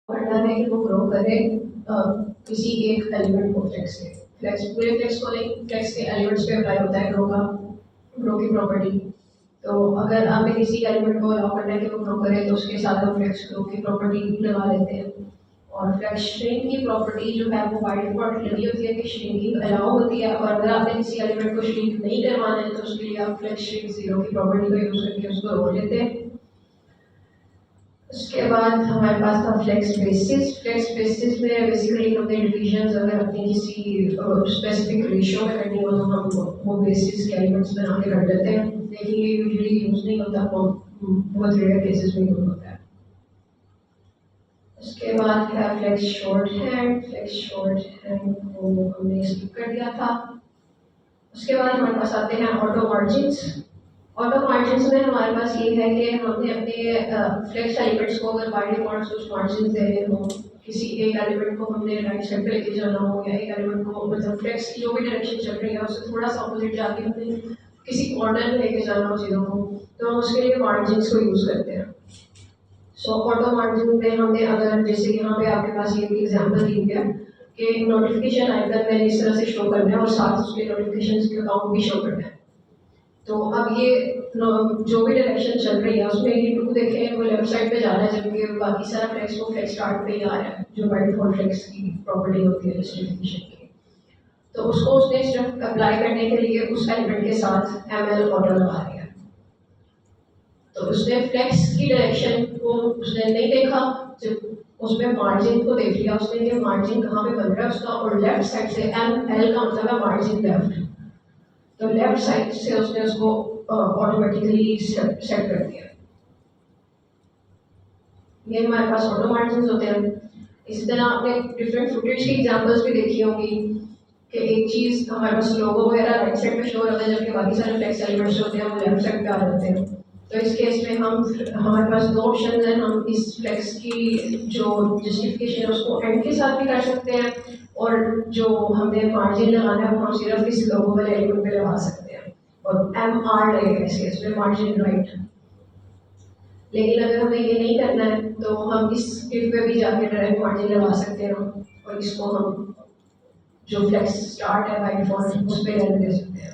करना है कि वो ग्रो करे किसी एक एलिमेंट को फ्लेक्स से। फ्लेक्स पूरे फ्लेक्स को नहीं, फ्लेक्स के एलिमेंट्स पे अप्लाई होता है ग्रो की प्रॉपर्टी। तो अगर हमें किसी एलिमेंट को अलाउ करना है कि वो ग्रो करे तो उसके साथ हम फ्लेक्स ग्रो की प्रॉपर्टी लगा लेते हैं। और फ्लेक्स श्रिंक की प्रॉपर्टी जो है वो बाय डिफॉल्ट लगी होती है कि श्रिंकिंग अलाउ होती है, और अगर आपने किसी एलिमेंट को श्रिंक नहीं करवाना है तो उसके लिए आप फ्लेक्स श्रिंक जीरो की प्रॉपर्टी को यूज करके उसको रोक लेते हैं। उसके बाद हमारे पास था फ्लेक्स बेसिस। फ्लेक्स बेसिस में बेसिकली हमने डिविजन अगर अपनी किसी स्पेसिफिक रेशियो में करनी हो तो हम वो बेसिस के एलिमेंट्स बना के कर लेते हैं, लेकिन ये यूजुअली यूज नहीं होता, बहुत रेयर केसेस में यूज होता है। उसके बाद है flex short hand. Flex short hand को हमने स्किप कर दिया था। उसके बाद हमारे पास आते हैं ऑटो मार्जिन्स। ऑटो मार्जिन्स में हमारे पास ये है कि हमने अपने फ्लेक्स एलिमेंट्स को अगर बाय डिफॉल्ट कुछ मार्जिन दे रहे हो, किसी एक एलिमेंट को हमने राइट साइड पे लेके जाना हो या एक एलिमेंट को मतलब फ्लेक्स की जो भी डायरेक्शन चल रही है उससे थोड़ा सा अपोजिट जाके हमने किसी कॉर्नर में लेके जाना हो चीज़ों को, तो हम उसके लिए मार्जिन्स को यूज़ करते हैं। सो ऑटो मार्जिन में हमने अगर जैसे यहाँ पे आपके पास ये एग्जाम्पल दी है कि नोटिफिकेशन आइकन मैंने इस तरह से शो करना है और साथ उसके नोटिफिकेशन के अकाउंट भी शो करना है। तो अब ये जो भी डायरेक्शन चल रही है उसमें ये टू देखें वो लेफ्ट साइड पे जा रहा है, जबकि बाकी सारा फ्लेक्स वो फ्लेक्स स्टार्ट पे ही आ रहा है, जो बाय डिफॉल्ट फ्लेक्स की प्रॉपर्टी होती है जस्टिफिकेशन की। तो उसको उसने सिर्फ अप्लाई करने के लिए उस एलिमेंट के साथ एमएल ऑर्डर लगा दिया। तो उसने फ्लेक्स की डायरेक्शन को उसने नहीं देखा, जब उसमें मार्जिन को देख लिया उसने कि मार्जिन कहाँ पे बन रहा है उसका, और लेफ्ट साइड से एम एल का मतलब है मार्जिन लेफ्ट, तो लेफ्ट साइड से उसने उसको ऑटोमेटिकली सेट कर दिया। ये हमारे पास ऑटो मार्जिन होते हैं। इसी तरह आपने डिफरेंट फुटेज की एग्जांपल्स भी देखी होंगी कि एक चीज़ हमारे पास लोगो वगैरह राइट साइड पे शो होता है, जबकि बाकी सारे फ्लेक्स एलिमेंट्स होते हैं वो लेफ्ट साइड पे आ जाते हैं। तो इस केस में हम हमारे पास दो ऑप्शन हैं, हम इस फ्लेक्स की जो जस्टिफिकेशन है उसको एंड के साथ भी कर सकते हैं, और जो हमने मार्जिन लगाना है वो हम सिर्फ इस लोगो वाले एलिमेंट पे लगा सकते हैं, और एम आर लगेगा इस केस में मार्जिन राइट। लेकिन अगर हमें ये नहीं करना है तो हम इस इफ पे भी जाके डायरेक्ट मार्जिन लगा सकते हैं, और इसको हम जो फ्लेक्स स्टार्ट है बाय डिफॉल्ट उस पे रहने दे सकते हैं।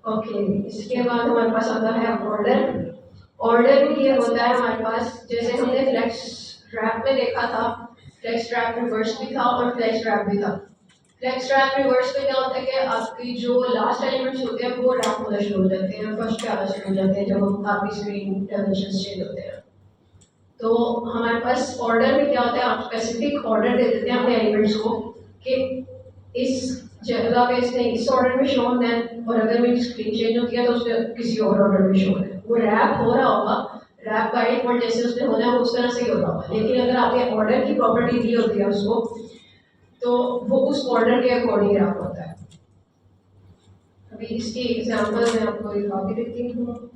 ओके, इसके बाद हमारे पास आता है ऑर्डर। ऑर्डर में ये होता है हमारे पास, जैसे हमने फ्लेक्स ट्रैप में देखा था, फ्लेक्स ट्रैप रिवर्स भी था और फ्लेक्स ट्रैप भी था। फ्लेक्स ट्रैप रिवर्स में क्या होता है कि आपकी जो लास्ट एलिमेंट्स होते हैं वो रैप होना शुरू हो जाते हैं, फर्स्ट पे आना शुरू हो जाते हैं जब आपकी स्क्रीन डायमेंशंस चेंज होते हैं। तो हमारे पास ऑर्डर में क्या होता है, आप स्पेसिफिक ऑर्डर दे देते हैं अपने एलिमेंट्स को कि इस जगह पे इसने इस ऑर्डर में शो होना है, और अगर मेरी स्क्रीन चेंज होती है तो उसने किसी और ऑर्डर में शो होना है। वो रैप हो रहा होगा, रैप बाय डिफॉल्ट जैसे उसने होना है वो उस तरह से ही हो रहा होगा, लेकिन अगर आपने ऑर्डर की प्रॉपर्टी दी होती है उसको तो वो उस ऑर्डर के अकॉर्डिंग रैप होता है। अभी इसकी एग्जांपल मैं आपको दिखा के देती हूँ।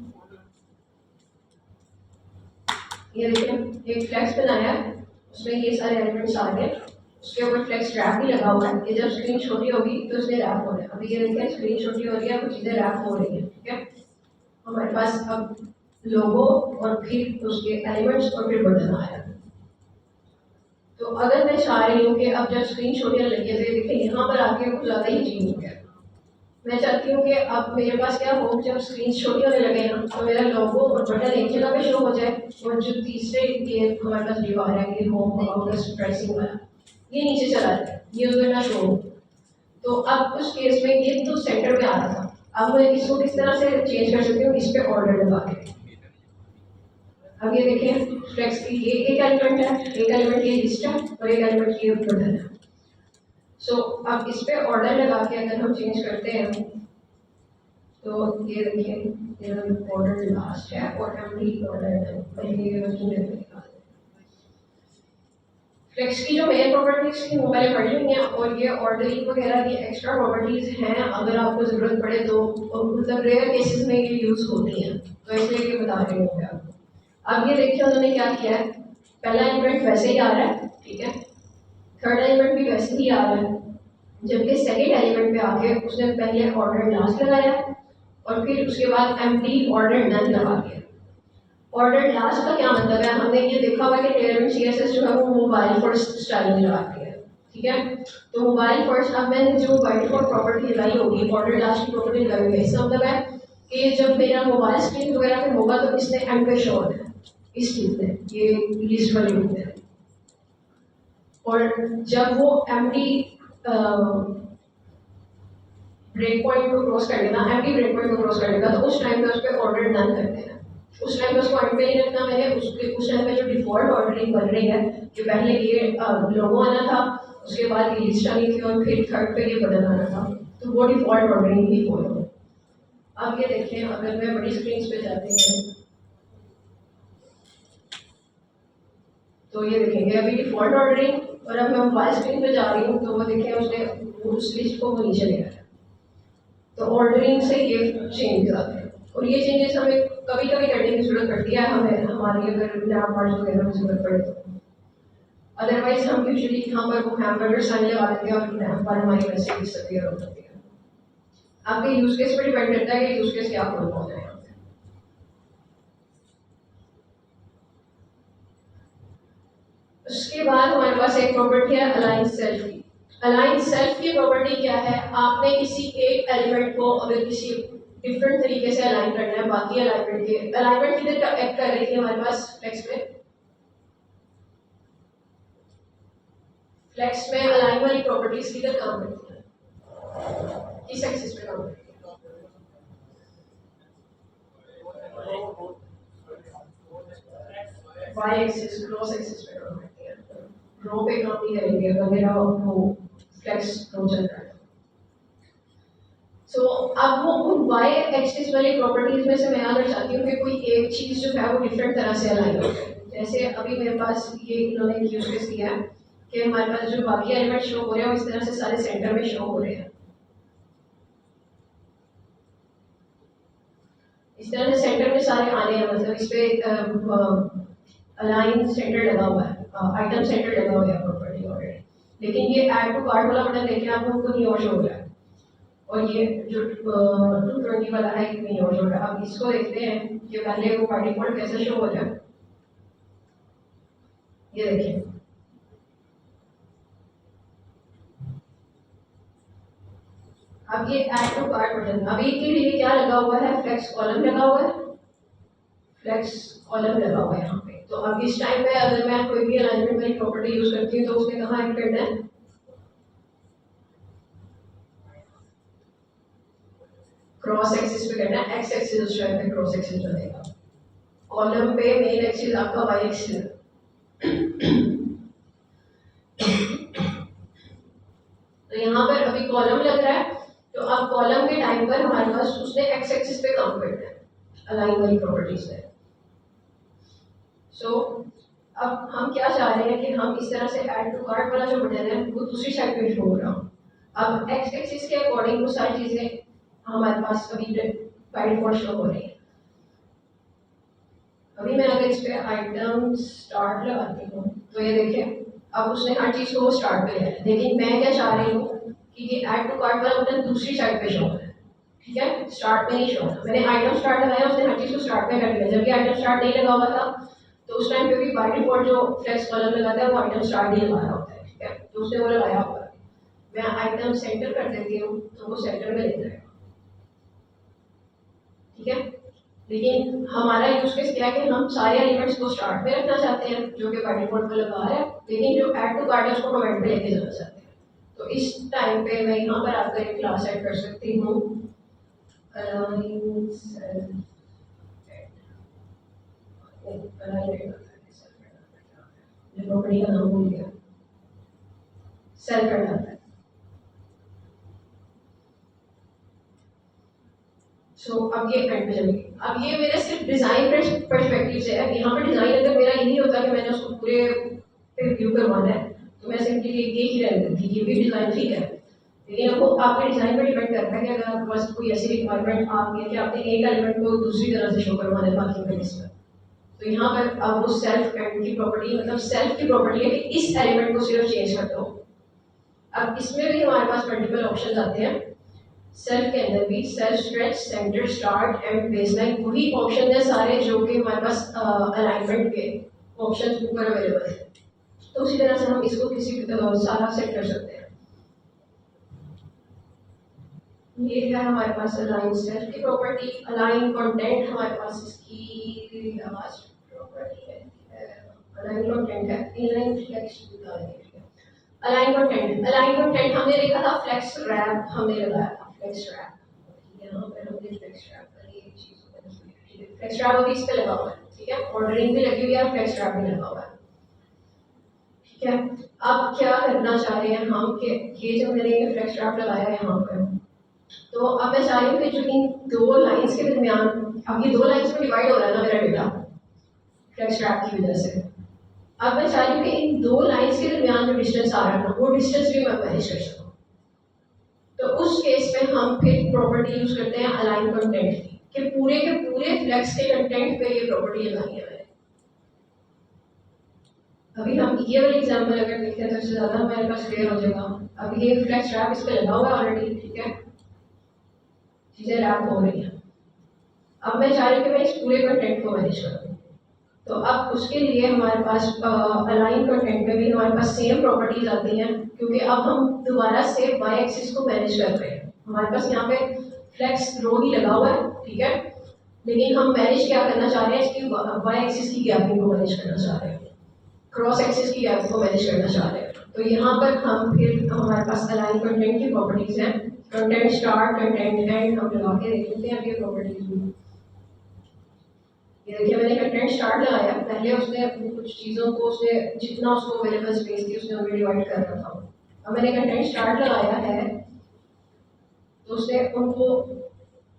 ये देखिए एक फ्लेक्स बनाया है, उसमें ये सारे एलिमेंट्स आ गए, उसके ऊपर फ्लेक्स रैप भी लगा हुआ है कि जब स्क्रीन छोटी होगी तो उसने रैप होना है। अभी ये देखिए स्क्रीन छोटी हो रही है, कुछ चीज़ें रैप हो रही है, ठीक है। हमारे पास अब लोगो और फिर उसके एलिमेंट्स और फिर बटन आया। तो अगर मैं चाह रही हूँ कि अब जब स्क्रीन छोटी लगी है तो देखिए यहाँ पर आके कुछ ज़्यादा ही चेंज हो गया। मैं चाहती हूँ कि अब मेरे पास क्या हो, जब स्क्रीन छोटी होने लगे ना तो मेरा लोगो और बटन एक जगह पे शो हो जाए, और जो तीसरे ये हमारे पास व्यू आ रहा है कि होम अबाउट प्राइसिंग वाला ये नीचे चला जाए, ये उसमें ना शो हो। तो अब उस केस में ये तो सेंटर में आ रहा था, अब मैं इसको किस तरह से चेंज कर सकती हूँ, इस पे ऑर्डर लगा के। अब ये देखें फ्लेक्स की ये एक एलिमेंट है, एक एलिमेंट ये लिस्ट है और एक एलिमेंट ये बटन है। सो अब इस पे ऑर्डर लगा के अगर हम चेंज करते हैं तो ये देखिए ऑर्डर लास्ट है और एमडी ऑर्डर है, फ्लेक्स की जो मेन प्रॉपर्टीज थी वो मैंने पढ़ी हुई हैं, और ये ऑर्डरिंग वगैरह की एक्स्ट्रा प्रॉपर्टीज हैं, अगर आपको जरूरत पड़े तो मतलब रेयर केसेस में ये यूज होती हैं, तो इसलिए ये बता रही हूँ आपको। अब ये देखिए उन्होंने क्या किया है, पहला एलिमेंट वैसे ही आ रहा है, ठीक है, थर्ड एलिमेंट भी वैसे ही आ रहा है, जबकि सेकेंड एलिमेंट पे आके उसने पहले ऑर्डर लास्ट लगाया और फिर उसके बाद एम्प्टी ऑर्डर डन लगा के। ऑर्डर लास्ट का क्या मतलब है, हमने ये देखा हुआ कि टेलरमेंट सीएसएस जो है वो मोबाइल फर्स्ट स्टाइल में लगाती है, ठीक है। तो मोबाइल फर्स्ट, अब मैंने जो बाय डिफॉल्ट प्रॉपर्टी लगाई होगी ऑर्डर लास्ट की प्रॉपर्टी लगाई है, इसका मतलब है कि जब मेरा मोबाइल स्क्रीन वगैरह पे होगा तो इसने एंड पे शो होना है, इस चीज में ये लिस्ट वाली होती है। और जब वो एम्प्टी ब्रेक पॉइंट को क्रॉस कर लेगा, एम्प्टी ब्रेक पॉइंट को क्रॉस कर लेगा, तो उस टाइम पे उस पर ऑर्डर डन करते हैं। उस टाइम पे उसको एंड पे नहीं रखना मैंने, उस टाइम पे जो डिफॉल्ट ऑर्डरिंग बन रही है कि पहले ये लोगो आना था, उसके बाद ये लिस्ट आनी थी और फिर थर्ड पे ये बटन आना था, तो वो डिफॉल्ट ऑर्डरिंग ही फॉलो। अब ये देखें, अगर मैं बड़ी स्क्रीन पे जाती हूँ तो ये देखेंगे अभी डिफॉल्ट ऑर्डरिंग, और अब मैं मोबाइल स्क्रीन पे जा रही हूँ तो वो देखें उसने उस लिस्ट को वो नीचे ले आया। तो ऑर्डरिंग से ये चेंजेस आते हैं, और ये चेंजेस हमें कभी कभी करने की जरूरत पड़ती है, हमें हमारी अगर लैब पार्ट्स वगैरह में जरूरत पड़े तो। अदरवाइज हम यूजुअली यहाँ पर वो हैमबर्गर साइन लगा देते हैं और यहाँ पर हमारी वैसे ही सभी हो जाती है। आपके यूज केस पर डिपेंड करता है कि यूज केस क्या खोल पाना है। उसके बाद हमारे पास एक प्रॉपर्टी है अलाइन सेल्फ की। अलाइन सेल्फ की प्रॉपर्टी क्या है, आपने किसी एक एलिमेंट को अगर किसी डिफरेंट तरीके से अलाइन करना है बाकी अलाइनमेंट के, अलाइनमेंट किधर एक्ट कर रही थी हमारे पास फ्लेक्स में, फ्लेक्स में अलाइन वाली प्रॉपर्टीज किधर काम करती है, किस एक्सिस पे काम करती है, वाई एक्सिस, क्रॉस एक्सिस पे काम करती है। रो पे काम नहीं करेंगे अगर मेरा वो फ्लेक्स रो चल रहा है। सो अब वो उन वाई एक्सिस वाली प्रॉपर्टीज में से मैं अगर चाहती हूँ कि कोई एक चीज जो है वो डिफरेंट तरह से अलाइन हो जाए, जैसे अभी मेरे पास ये इन्होंने यूज केस किया है कि हमारे पास जो बाकी एलिमेंट शो हो रहे हैं वो इस तरह से सारे सेंटर में शो हो रहे हैं, इस तरह से सेंटर में सारे आने हैं, मतलब इस पे अलाइन सेंटर लगा हुआ है, आइटम सेंटर लगा हुआ है प्रॉपर्टी ऑलरेडी, लेकिन ये ऐड टू कार्ट वाला बटन देखें आप लोगों को नहीं और शो हो रहा है, और ये जो 220 वाला है ये नहीं और शो हो रहा है। अब इसको देखते हैं कि पहले वो बाय डिफॉल्ट कैसे शो हो जाए, ये देखिए अब ये ऐड टू कार्ट बटन, अभी के लिए क्या लगा हुआ है, फ्लेक्स कॉलम लगा हुआ है, फ्लेक्स कॉलम लगा हुआ है यहाँ पे। तो अब इस टाइम पे अगर मैं कोई भी अलाइनमेंट वाली प्रॉपर्टी यूज करती हूँ तो उसने कहाँ ऐड करना है, क्रॉस एक्सिस पे करना है, एक्स एक्सिस उस टाइम पे क्रॉस एक्सिस बनेगा, कॉलम पे मेन एक्सिस आपका वाई एक्सिस है। तो यहाँ पर अभी कॉलम लग रहा है, तो अब कॉलम के टाइम पर हमारे पास उसने एक्स एक्सिस पे काम करना है अलाइन वाली प्रॉपर्टीज है। सो अब हम क्या चाह रहे हैं कि हम इस तरह से ऐड टू कार्ट वाला जो बटन है वो दूसरी साइड पे शो हो रहा हूँ। अब एक्स एक्सिस के अकॉर्डिंग वो सारी चीजें हमारे पास अभी बाय डिफॉल्ट शो हो रही है। अभी मैं अगर इस पे आइटम स्टार्ट लगाती हूँ तो ये देखिए अब उसने हर चीज को स्टार्ट पे लिया है, लेकिन मैं क्या चाह रही हूँ कि ये ऐड टू कार्ट वाला बटन दूसरी साइड पे शो हो रहा है, ठीक है, स्टार्ट में नहीं शो होना। मैंने आइटम स्टार्ट लगाया, उसने हर चीज को स्टार्ट में कर दिया, जबकि आइटम स्टार्ट नहीं लगा हुआ था, तो उस टाइम पे भी बाय डिफॉल्ट जो फ्लेक्स कॉलम लगाता है वो आइटम स्टार्ट नहीं लगाया होता है, ठीक है, तो उसने वो लगाया हुआ है। मैं आइटम सेंटर कर देती हूँ तो वो सेंटर में लेता है, ठीक है। लेकिन हमारा यूज केस क्या है कि हम सारे एलिमेंट्स को स्टार्ट में रखना चाहते हैं जो कि बाय डिफॉल्ट में लगा है, लेकिन जो ऐड टू कार्ट है उसको हम एंड पे लेके जाना चाहते हैं। तो इस टाइम पे मैं यहाँ पर आकर एक क्लास ऐड कर सकती हूँ, प्रॉपर्टी का नाम भूल गया, सेल करना है। सो अब ये एंड पे चलेगी। अब ये मेरे सिर्फ डिजाइन पर्सपेक्टिव से है, यहाँ पर डिजाइन अगर मेरा यही होता कि मैंने उसको पूरे रिव्यू करवाना है तो मैं सिंपली ये ही रहने देती, ये भी डिजाइन ठीक है, लेकिन अब वो आपके डिजाइन पर डिपेंड करता है कि अगर आपके पास कोई ऐसी रिक्वायरमेंट आ गई कि आपने एक एलिमेंट को दूसरी तरह से शो करवाना है बाकी में इसमें, तो यहाँ पर अब वो सेल्फ एंड की प्रॉपर्टी, मतलब सेल्फ की प्रॉपर्टी है कि इस एलिमेंट को सिर्फ चेंज कर दो। अब इसमें भी हमारे पास मल्टीपल ऑप्शन आते हैं। सेल्फ के अंदर भी self, stretch, centre, start and baseline वही ऑप्शन है सारे जो कि हमारे पास अलाइनमेंट के ऑप्शन ऊपर अवेलेबल है। तो उसी तरह से हम इसको किसी सारा सेट कर सकते हैं। ये है हमारे पास अलाइन सेल्फ की प्रॉपर्टी। अलाइन कंटेंट हमारे पास इसकी लास्ट प्रॉपर्टी है, अलाइन कंटेंट है, इनलाइन फ्लेक्स अलाइन कंटेंट हमने देखा था, फ्लेक्स रैप हमने लगाया था, फ्लेक्स रैप यहाँ पर हमने फ्लेक्स रैप का ये चीज, फ्लेक्स रैप अभी इस पे लगा हुआ है, ठीक है, ऑर्डरिंग भी लगी हुई है, फ्लेक्स रैप भी लगा हुआ है, ठीक है। अब क्या करना चाह रहे हैं हम कि ये जो मैंने ये फ्लेक्स रैप लगाया है यहाँ पर, तो अब मैं चाह रही हूँ कि जो इन दो लाइंस के दरमियान, अब ये दो लाइंस में डिवाइड हो रहा है ना मेरा डेटा फ्लेक्स रैप की वजह से, अब मैं चाह रही हूँ कि इन दो लाइंस के दरमियान जो डिस्टेंस आ रहा है ना वो डिस्टेंस भी मैं मैनेज कर सकूँ। तो उस केस में हम फिर प्रॉपर्टी यूज करते हैं अलाइन कंटेंट की, कि पूरे के पूरे फ्लेक्स के कंटेंट पे ये प्रॉपर्टी लगानी है मैंने। अभी हम ये वाली एग्जांपल अगर देखते हैं तो इससे ज़्यादा हमारे पास क्लियर हो जाएगा। अब ये फ्लेक्स रैप इस पे लगा हुआ है ऑलरेडी, ठीक है, चीज़ें रैप हो रही हैं। अब मैं चाह रही हूँ कि मैं इस पूरे कंटेंट को मैनेज करूँ, तो अब उसके लिए हमारे पास अलाइन कंटेंट में भी हमारे पास सेम प्रॉपर्टीज आती हैं, क्योंकि अब हम दोबारा से वाई एक्सिस को मैनेज कर रहे हैं। हमारे पास यहाँ पे फ्लेक्स रो ही लगा हुआ है, ठीक है, लेकिन हम मैनेज क्या करना चाह रहे हैं, इसकी वाई एक्सिस की गैपिंग को मैनेज करना चाह रहे हैं, क्रॉस एक्सिस की गैपिंग को मैनेज करना चाह रहे हैं। तो यहाँ पर हम फिर हमारे पास अलाइन कंटेंट की प्रॉपर्टीज हैं, कंटेंट स्टार्ट, कंटेंट एंड, हम लगा के देख लेते हैं अब ये प्रॉपर्टीज भी। ये देखिए मैंने कंटेंट स्टार्ट लगाया, पहले उसने अपनी कुछ चीज़ों को उसने जितना उसको अवेलेबल स्पेस थी उसने उन्हें डिवाइड कर रखा था। अब मैंने कंटेंट स्टार्ट लगाया है तो उसने उनको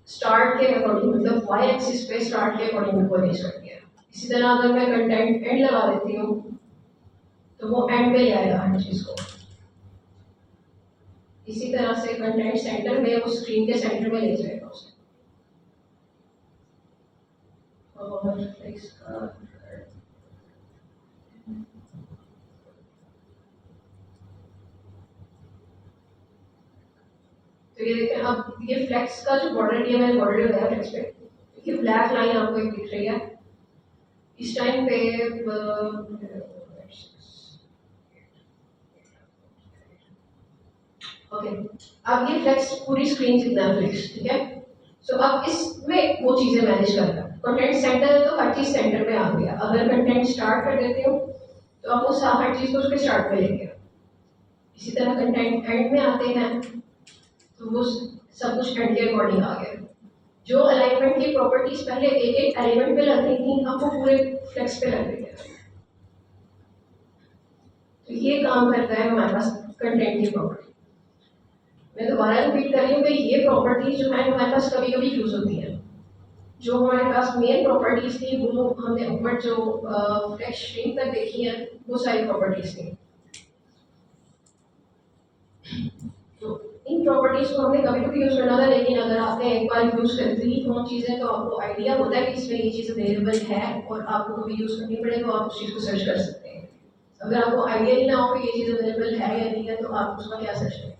स्टार्ट के अकॉर्डिंग, मतलब वाई एक्सिस पे स्टार्ट के अकॉर्डिंग उनको अरेंज कर दिया। इसी तरह अगर मैं कंटेंट एंड लगा देती हूँ तो वो एंड पे ले आएगा हर चीज़ को। इसी तरह से कंटेंट सेंटर में वो स्क्रीन के सेंटर में ले जाएगा उसे। और इसका तो ये देखें, अब ये फ्लेक्स का जो बॉर्डर दिया मैंने बॉर्डर लगाया फ्लेक्स पे, ये ब्लैक लाइन आपको एक दिख रही है इस टाइम पे। ओके, अब ये फ्लेक्स पूरी स्क्रीन जितना है फ्लेक्स, ठीक है। सो अब इसमें वो चीज़ें मैनेज कर रहा है। कंटेंट सेंटर है तो हर चीज़ सेंटर पे आ गया। अगर कंटेंट स्टार्ट कर देते हो तो अब वो हर चीज़ को उसके स्टार्ट पे ले गया। इसी तरह कंटेंट एंड में आते हैं तो वो सब कुछ एंड के अकॉर्डिंग आ गया। जो अलाइनमेंट की प्रॉपर्टीज पहले एक एक एलिमेंट पे लग रही थी अब वो पूरे फ्लेक्स पे लग रही है। तो ये काम करता है हमारे पास कंटेंट की प्रॉपर्टी। मैं दोबारा रिपीट कर रही हूँ कि ये प्रॉपर्टीज जो है हमारे पास कभी कभी यूज होती है। जो हमारे पास मेन प्रॉपर्टीज थी वो हमने ऊपर जो फ्लेक्स श्रिंक तक देखी है वो सारी प्रॉपर्टीज थी। तो इन प्रॉपर्टीज को हमने कभी कभी यूज करना था, लेकिन अगर आपने एक बार यूज कर दी वो चीज़ें तो आपको आइडिया होता है कि इसमें ये चीज़ अवेलेबल है और आपको कभी यूज करनी पड़े तो आप उस चीज़ को सर्च कर सकते हैं। अगर आपको आइडिया ही ना हो कि ये चीज़ अवेलेबल है या नहीं है तो आप उसका क्या सर्च करें।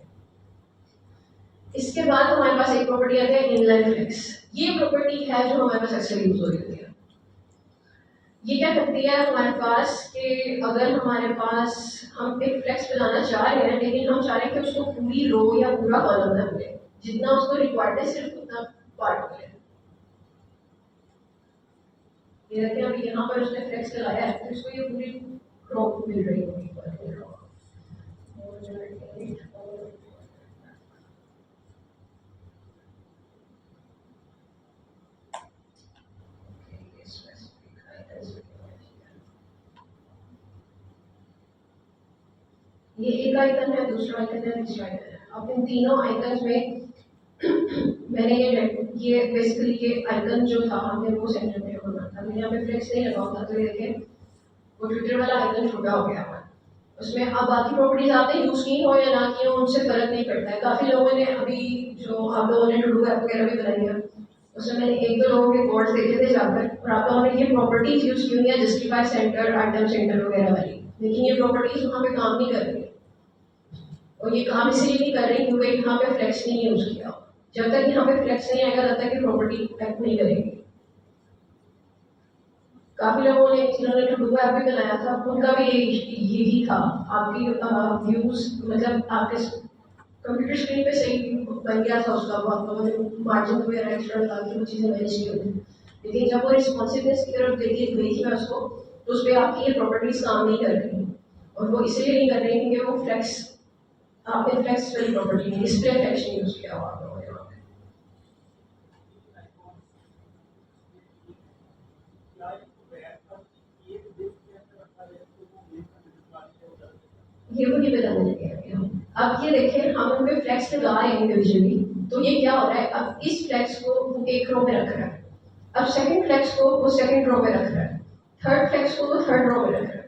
इसके बाद हमारे पास एक प्रॉपर्टी आती है इनलाइन फ्लेक्स। ये प्रॉपर्टी है जो हमारे पास अक्सर यूज हो रही है। ये क्या करती है हमारे पास कि अगर हमारे पास हम एक फ्लेक्स बनाना चाह रहे हैं लेकिन हम चाह रहे हैं कि उसको पूरी रो या पूरा कॉलम ना मिले, जितना उसको रिक्वायर्ड है सिर्फ उतना पार्ट मिले। ये देखिए अभी यहाँ पर उसने फ्लेक्स लगाया है तो इसको ये पूरी रो मिल रही होगी। ये एक आइकन है, दूसरा आइकन है, तीसरा आइकन है। अब इन तीनों आइकन्स में मैंने ये बेसिकली ये आइकन जो था हमने वो सेंटर में होना था, मैंने यहाँ पे फ्लेक्स नहीं लगा होता तो ये देखिए वो ट्विटर वाला आइकन छोटा हो गया है। उसमें अब बाकी प्रॉपर्टीज आपने यूज की हो या ना की हो उनसे फर्क नहीं पड़ता है। काफी लोगों ने अभी जो आप लोगों ने टू डू ऐप वगैरह भी बनाई है उसमें मैंने एक दो लोगों के कोड्स देखे थे जाकर, और आप लोगों ने ये प्रॉपर्टीज यूज की हुई है जस्टिफाई सेंटर, आइटम सेंटर वगैरह वाली, लेकिन ये प्रॉपर्टीज वहाँ पे काम नहीं कर रही है। और ये काम इसलिए नहीं कर रही क्योंकि यहाँ पे फ्लेक्स नहीं यूज किया। जब तक यहाँ पे फ्लेक्स नहीं आएगा तब तक ये प्रॉपर्टी एक्ट नहीं करेगी। काफी लोगों ने जिन्होंने टूडू ऐप भी बनाया था उनका भी यही था, आपकी व्यूज मतलब आपके कंप्यूटर स्क्रीन पे सही बन गया था उसका, वो आप लोगों ने मार्जिन वगैरह एक्स्ट्रा डाल के वो चीज़ें मैनेज की होती, लेकिन जब वो रिस्पॉन्सिवनेस की तरफ देखी गई थी मैं उसको, तो उस पर आपकी ये प्रॉपर्टीज काम नहीं कर रही, और वो इसलिए नहीं कर रही क्योंकि वो फ्लेक्स आपने फ्लेक्स वाली प्रॉपर्टी नहीं, डिस्प्ले फ्लेक्स नहीं यूज किया हुआ आप लोगों ने वहाँ पे। ये वो नहीं बताने लगे अभी हम। अब ये देखें हम उन पे फ्लेक्स लगा रहे हैं इंडिविजुअली, तो ये क्या हो रहा है, अब इस फ्लेक्स को वो एक रो में रख रहा है, अब सेकंड फ्लेक्स को वो सेकंड रो में रख रहा है, थर्ड फ्लेक्स को वो थर्ड रो में रख रहा है।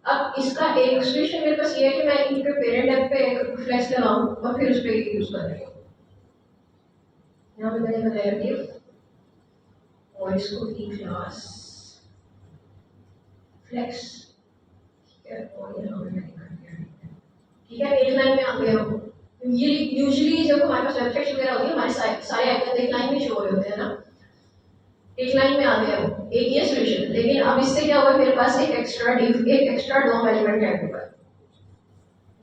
अब इसका एक सोल्यूशन मेरे पास ये है कि मैं इनके पेरेंट ऐप पे एक फ्लेक्स लगाऊं और फिर उस पर यूज कर रही हूँ। यहाँ पे मैंने बताया कि और इसको की क्लास फ्लेक्स, ठीक है, और यहाँ पे मैंने कर दिया, ठीक है, एक लाइन में आ गया हूँ। ये यूजुअली जब हमारे पास वेबसाइट वगैरह होती है हमारे सारे आइकन एक लाइन में शो हो रहे होते हैं ना, एक लाइन में आ गया हूँ, एक ये सोल्यूशन। लेकिन अब इससे क्या हुआ, मेरे पास एक एक्स्ट्रा डॉम एलिमेंट ऐड हुआ है,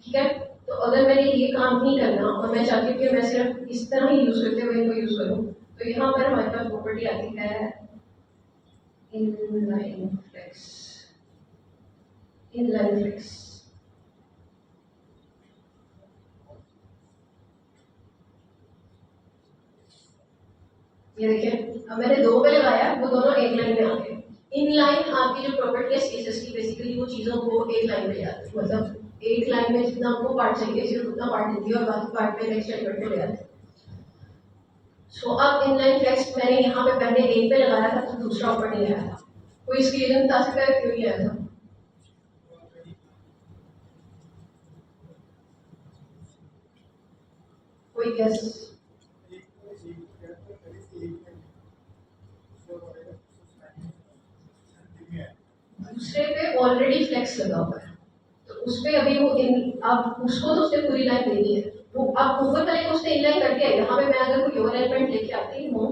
ठीक है। तो अगर मैंने ये काम नहीं करना और मैं चाहती हूँ कि मैं सिर्फ इस तरह ही यूज करते हुए इनको यूज करूँ, तो यहाँ पर हमारे पास प्रॉपर्टी आती है इनलाइन फ्लेक्स, इनलाइन फ्लेक्स। ये देखिए अब मैंने दो पे लगाया, वो दोनों एक लाइन में आ गए। इनलाइन आपकी जो प्रॉपर्टी है स्पेसेस की, बेसिकली वो चीजों को एक लाइन में ले आती है, मतलब एक लाइन में जितना आपको पार्ट चाहिए सिर्फ उतना पार्ट देती है और बाकी पार्ट में नेक्स्ट एलिमेंट को ले आती है। सो अब इनलाइन फ्लेक्स मैंने यहाँ पे पहले एक पे लगाया था तो दूसरा ऊपर नहीं आया था, कोई इसकी रीजन बता सकता है क्यों नहीं आया था? कोई गेस? दूसरे पे ऑलरेडी फ्लेक्स लगा हुआ है, तो उस पे अभी वो इन अब उसको तो उसने पूरी लाइन देनी है, वो अब ऊपर वाले को उसने इनलाइन कर दिया। यहाँ पे मैं अगर कोई और एलिमेंट लेके आती हूँ,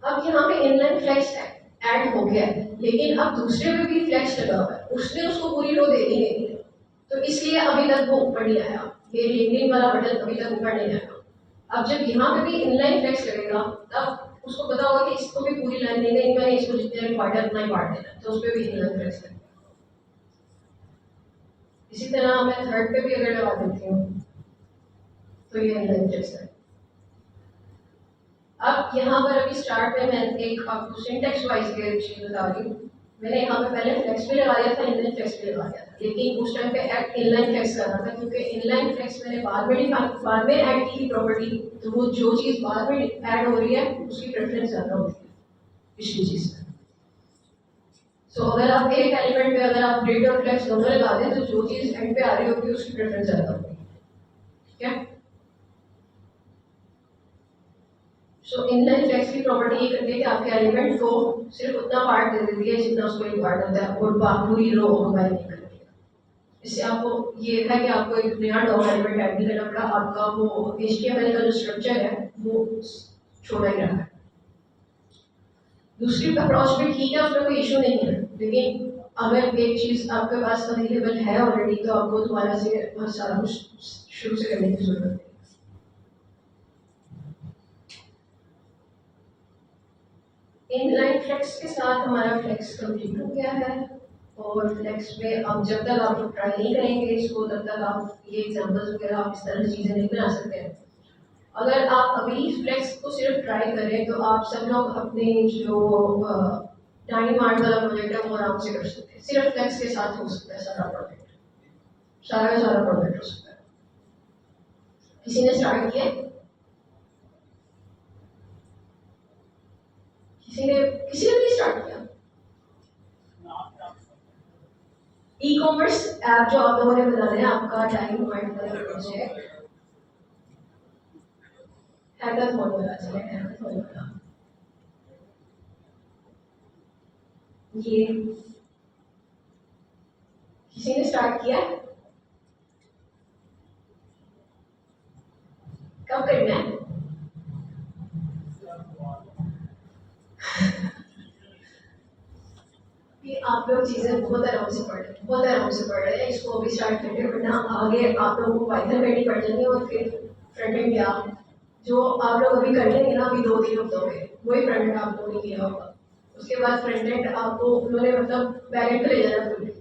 अब यहाँ पे इनलाइन फ्लेक्स ऐड हो गया है, लेकिन अब दूसरे पे भी फ्लेक्स लगा हुआ है, उसने उसको पूरी रो दे दी नहीं है, तो इसलिए अभी तक वो ऊपर नहीं आया, ये लिंकिंग वाला बटन अभी तक ऊपर नहीं आया। अब जब यहाँ पे भी इनलाइन फ्लेक्स लगेगा तब उसको पता होगा कि इसको भी पूरी लाइन नहीं देनी, मैंने इसको जितने रिक्वायर्ड है उतना ही पार्ट देना है, तो उस पर भी इनलाइन फ्लेक्स लगेगा। इसी तरह मैं थर्ड पे भी अगर लगा देती हूँ तो ये इनलाइन फ्लेक्स है। अब यहाँ पर अभी स्टार्ट में मैं एक आपको सिंटेक्स वाइज ये चीज बता रही हूँ। मैंने यहाँ पे पहले फ्लेक्स भी लगा दिया था, इनलाइन फ्लेक्स भी लगा दिया था, लेकिन उस टाइम पे एक्ट इनलाइन फ्लेक्स कर रहा था क्योंकि इनलाइन फ्लेक्स मैंने बाद में ऐड की थी प्रॉपर्टी, तो वो जो चीज बाद में ऐड हो रही है उसकी प्रेफरेंस ज्यादा होती है पिछली चीज से। सो अगर आप एक एलिमेंट पे अगर आप ग्रिड और फ्लेक्स दोनों लगा दें तो जो चीज एंड पे आ रही होगी उसकी प्रेफरेंस ज्यादा होगी, ठीक है। सो इनलाइन फ्लेक्स की प्रॉपर्टी ये करती है कि आपके एलिमेंट को सिर्फ उतना पार्ट दे देती है जितना उसको रिक्वायर्ड होता है और पूरी रो ऑक्युपाई नहीं करती है। इससे आपको ये है कि आपको एक नया डॉम एलिमेंट ऐड नहीं करना पड़ा, आपका वो HTML का जो स्ट्रक्चर है वो छोड़ा ही रहा है। दूसरी अप्रोच भी ठीक है, उसमें कोई इशू नहीं है, लेकिन अगर एक चीज आपके पास अवेलेबल है ऑलरेडी तो आपको दोबारा से सारा कुछ शुरू से करने की जरूरत है। इनलाइन फ्लेक्स के साथ हमारा फ्लेक्स कंप्लीट हो गया है, और फ्लेक्स में अब जब तक आप लोग ट्राई नहीं करेंगे इसको तब तक आप ये एग्जांपल्स वगैरह आप इस तरह की चीज़ें नहीं बना सकते हैं। अगर आप अभी फ्लेक्स को सिर्फ ट्राई करें तो आप सब लोग अपने जो टाइम आर्ट वाला प्रोजेक्ट है वो आराम से कर सकते हैं, सिर्फ फ्लेक्स के साथ हो सकता है सारा प्रोजेक्ट, सारा का सारा प्रोजेक्ट हो सकता है। किसी ने स्टार्ट किया? किसी ने नहीं स्टार्ट किया? ई कॉमर्स ऐप जो आप लोगों ने बनाना है, आपका टाइम हमारे वाला प्रोजेक्ट हैकाथॉन वाला चले, हैकाथॉन वाला ये किसी ने स्टार्ट किया है? कब करना है? कि आप लोग चीज़ें बहुत आराम से पढ़ रहे हैं, बहुत आराम से पढ़ रहे हैं, इसको अभी स्टार्ट करके, वरना आगे आप लोगों को पाइथन रेडी पड़ जाएंगे और फिर फ्रंट एंड क्या जो आप लोग अभी कर लेंगे ना, अभी 2-3 हफ्तों में वही फ्रंट एंड आप लोगों ने किया होगा। उसके बाद फ्रंट एंड आपको उन्होंने मतलब बैक एंड पे ले जाना फुल,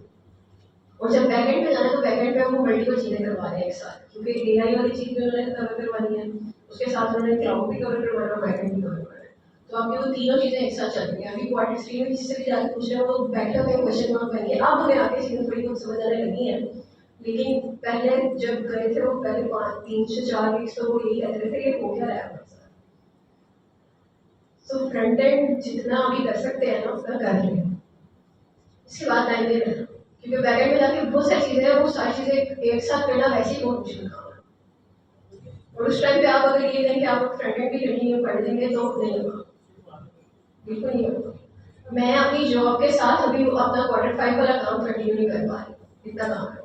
और जब बैक एंड पे जाना तो बैक एंड पे आपको मल्टीपल चीज़ें करवा रहे हैं एक साथ, क्योंकि एआई वाली चीज़ भी उन्होंने कवर करवानी है, उसके साथ उन्होंने क्लाउड भी कवर करवाना है, बैक एंड भी कवर करवाना है। तो आपकी वो तीनों चीज़ें एक साथ चल रही हैं। अभी क्वार्टर 3 में किसी से भी जाकर पूछ रहे हो वो बैठा है क्वेश्चन मार्क करके, अब उन्हें आगे चीज़ें थोड़ी बहुत समझ आने लगी हैं, लेकिन पहले जब गए थे वो पहले 3 से 4 वीक्स तो वो यही कहते रहे थे कि हो क्या रहा है हमारे साथ। तो फ्रंट एंड जितना अभी कर सकते हैं ना उतना कर रहे हैं, इसके बाद टाइम दे रहे हैं, क्योंकि बैकएंड में जाके बहुत सारी चीज़ें हैं, वो सारी चीज़ें एक साथ करना वैसे ही बहुत मुश्किल काम है। और उस टाइम पे आप अगर ये दें कि आप फ्रंट एंड भी कंटिन्यू कर देंगे तो नहीं होगा, बिल्कुल नहीं होगा। मैं अपनी जॉब के साथ अभी अपना क्वार्टर 5 वाला काम कंटिन्यू नहीं कर पा रही, इतना काम है।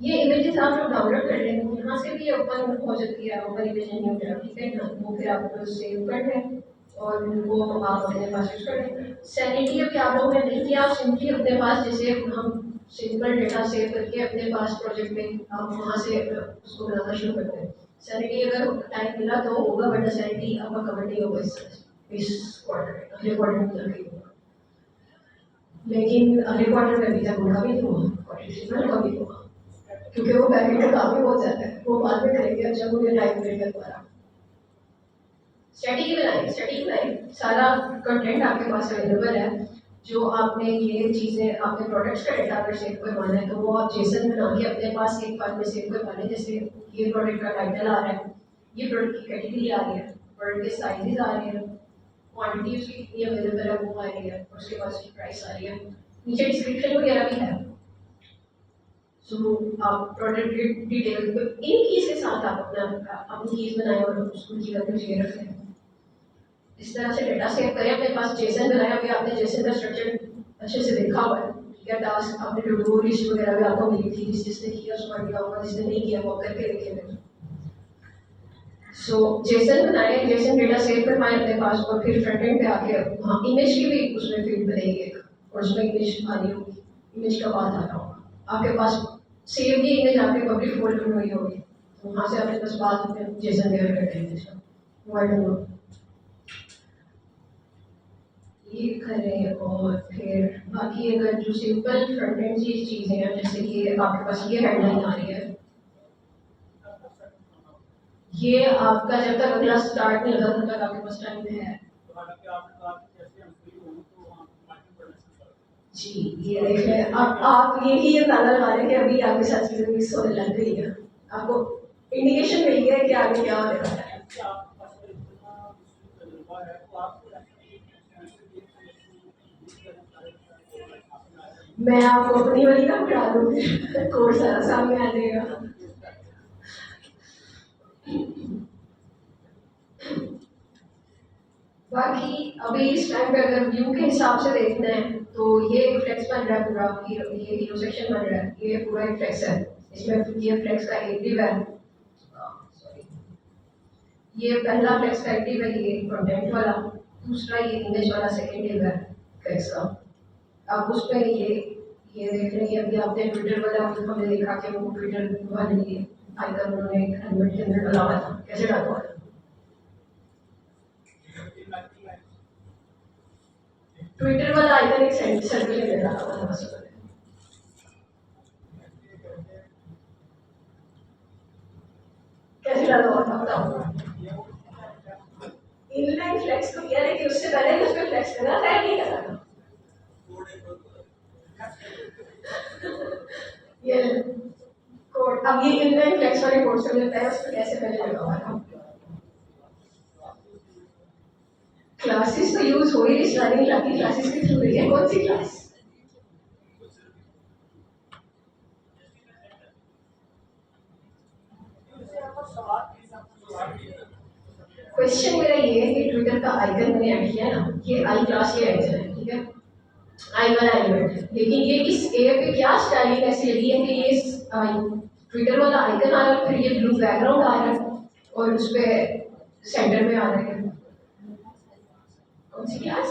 ये इमेजेस आप लोग डाउनलोड कर लेंगे, यहाँ से भी ओपन हो जाती है, ओपन इमेज नहीं होता, ठीक है ना, वो फिर आप सेव कर लें और उनको आप अपने पास यूज कर लें। सैनिटी अभी आप लोगों ने नहीं किया, आप सिंपली अपने पास जैसे हम सिंपल डेटा सेव करके अपने पास प्रोजेक्ट में आप वहाँ से उसको बनाना शुरू करते हैं। सैनिटी अगर टाइम मिला तो होगा, वरना सैनिटी आपका कवर नहीं होगा इस क्वार्टर में, अगले क्वार्टर में जाके होगा। लेकिन अगले क्वार्टर में अभी तक उनका भी नहीं हुआ, क्वार्टर का भी होगा, क्योंकि वो पैकेट का काम ही बहुत ज़्यादा है, वो बाद में करेंगे जब उन्हें टाइम मिलेगा दोबारा। स्टडी बनाए, सारा कंटेंट आपके पास अवेलेबल है, जो आपने ये चीज़ें आपने प्रोडक्ट्स का डेटा अगर सेव करवाना है तो वो आप जेसन बना के अपने पास एक फाइल में सेव करवा लें, जैसे ये प्रोडक्ट का टाइटल आ रहा है, ये प्रोडक्ट की कैटेगरी आ रही है, प्रोडक्ट के साइजेस आ रहे हैं, क्वांटिटी उसकी कितनी अवेलेबल है वो आ रही है, और उसके बाद उसकी प्राइस आ रही है, नीचे डिस्क्रिप्शन वगैरह भी है। सो आप प्रोडक्ट डिटेल इन कीज के साथ आप अपनी कीज बनाए और उसको की वैल्यू चाहिए रखें। इस तरह से डेटा सेव करें, अपने पास जेसन बनाया, अभी आपने जेसन का स्ट्रक्चर अच्छे से देखा हुआ है, क्या टास्क आपने टू डू लिस्ट वगैरह भी आपको मिली थी, जिसने किया उसको आइडिया होगा, जिसने नहीं किया वो करके देखेंगे। सो जेसन बनाए, जेसन डेटा सेव करवाएं अपने पास, और फिर फ्रंट एंड पे आके हाँ इमेज की भी उसमें फील्ड बनेगी एक, और उसमें इमेज आ रही होगी, इमेज का बात आ रहा होगा आपके पास, सेव की इमेज आपके पब्लिक फोल्डर में हुई होगी, तो वहाँ से आपने बस बाद में जेसन वेयर कर देंगे इसका वर्ड ये करें। और फिर बाकी अगर जो सिंपल फ्रंट एंड की चीज़ें हैं, जैसे कि आपके पास ये हेडलाइन आ रही है, ये आपका जब तक अगला स्टार्ट नहीं होता तब तक आपके पास टाइम है। जी ये देख लें, अब आप यही अंदाजा लगा रहे हैं कि अभी आपके साथ चीज़ें मिक्स होने लग गई है, आपको इंडिकेशन मिल गया है कि आगे क्या होने वाला है। मैं आपको अपनी वाली ना पढ़ा दूंगी, कोर्स सारा सामने आ जाएगा। बाकी अभी इस टाइम पे अगर व्यू के हिसाब से देखना है तो ये एक फ्लेक्स बन रहा है पूरा, ये हीरो सेक्शन बन रहा है, ये पूरा एक फ्लेक्स है, इसमें ये फ्लेक्स का एक्टिव है, सॉरी ये पहला फ्लेक्स का एक्टिव है, ये कंटेंट वाला, दूसरा ये इमेज वाला सेकेंड है फ्लेक्स का। अब उस पर ये देख रहे हैं, अभी आपने ट्विटर वाला हमने देखा कि वो ट्विटर वाले लिए आइकन उन्होंने हेलमेट के अंदर डाला हुआ था, कैसे डाला हुआ था, ट्विटर वाला आइकन एक सर्कल में डाला हुआ था बस, कैसे डाला हुआ था बताओ। इनलाइन फ्लेक्स तो किया, लेकिन उससे पहले भी उस पर फ्लेक्स करना था या नहीं करना था? ये कोड, अब ये इनलाइन फ्लेक्स वाले कोड से मिलता है, उसको कैसे पहले लगा हुआ था। क्लासेस तो यूज हो ही रही, लर्निंग लर्निंग क्लासेस के थ्रू रही है, कौन सी क्लास? क्वेश्चन मेरा ये है कि ट्विटर का आइकन मैंने ऐड किया ना, ये आई क्लास के आइकन है, ठीक है, आई वाला एलिमेंट है, लेकिन ये इस ए पे क्या स्टाइलिंग ऐसी लगी है कि ये ट्विटर वाला आइकन आ रहा है, फिर ये ब्लू बैकग्राउंड आ रहा है और उस पे सेंटर में आ रहा है। कौन सी क्लास?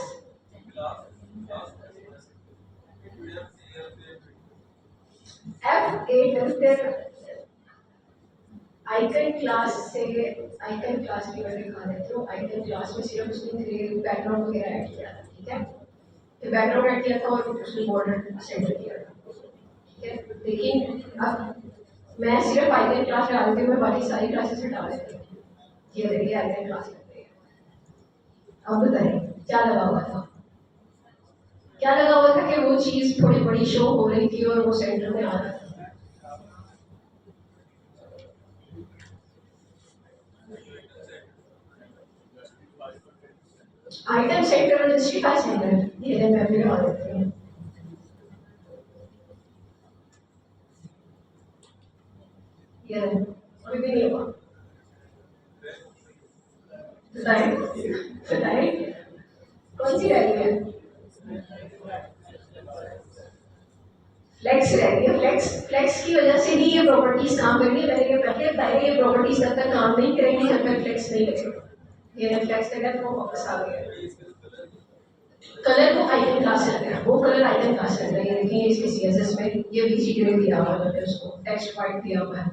F8 आइकन क्लास से, आइकन क्लास की मैं दिखा देती हूँ। आइकन क्लास में सिर्फ उसने ग्रे बैकग्राउंड वगैरह ऐड किया था, ठीक है, तो बैकग्राउंड ऐड किया था और उसने बॉर्डर सेंटर किया था, ठीक है। लेकिन अब मैं सिर्फ आइकन क्लास डालती हूँ, मैं बाकी सारी क्लासेस हटा देती हूँ। ये देखिए आइकन क्लास करते हैं। अब बताइए क्या लगा हुआ था? क्या लगा हुआ था कि वो चीज थोड़ी बड़ी शो हो रही थी और वो सेंटर में आ रहा था। आइटम सेंटर और जस्टिफाई सेंटर, ये मैं भी लगा देती हूँ। ये अभी भी नहीं हुआ, बताइए बताइए कौन सी रह गई है? फ्लेक्स रह गई है। फ्लेक्स फ्लेक्स की वजह से ही ये प्रॉपर्टीज काम करेंगी। मैंने ये पहले बताया, ये प्रॉपर्टीज तब तक काम नहीं करेंगी जब तक फ्लेक्स नहीं लगेगा। ये फ्लेक्स लगा तो वो वापस आ गया। कलर को आइकन क्लास से लगाया, वो कलर आइकन क्लास से लगाया। ये देखिए इसके सीएसएस में ये बीजी ग्रे दिया हुआ है, उसको टेक्स्ट व्हाइट दिया हुआ है।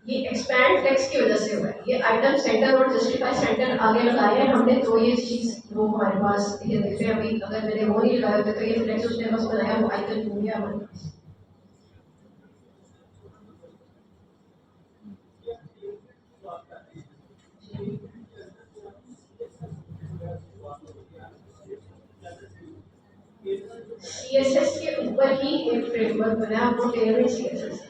ये एक्सपैंड फ्लेक्स की वजह से हुआ है। ये आइटम सेंटर और जस्टिफाई सेंटर आगे लगाए हैं हमने, तो ये चीज वो हमारे पास ये देखते हैं। अभी अगर मैंने वो नहीं लगाया होता तो ये फ्लेक्स उसने बस बनाया, वो आइकन हो गया हमारे पास। सीएसएस के ऊपर ही एक फ्रेमवर्क बनाया, वो टेलरिंग सीएसएस।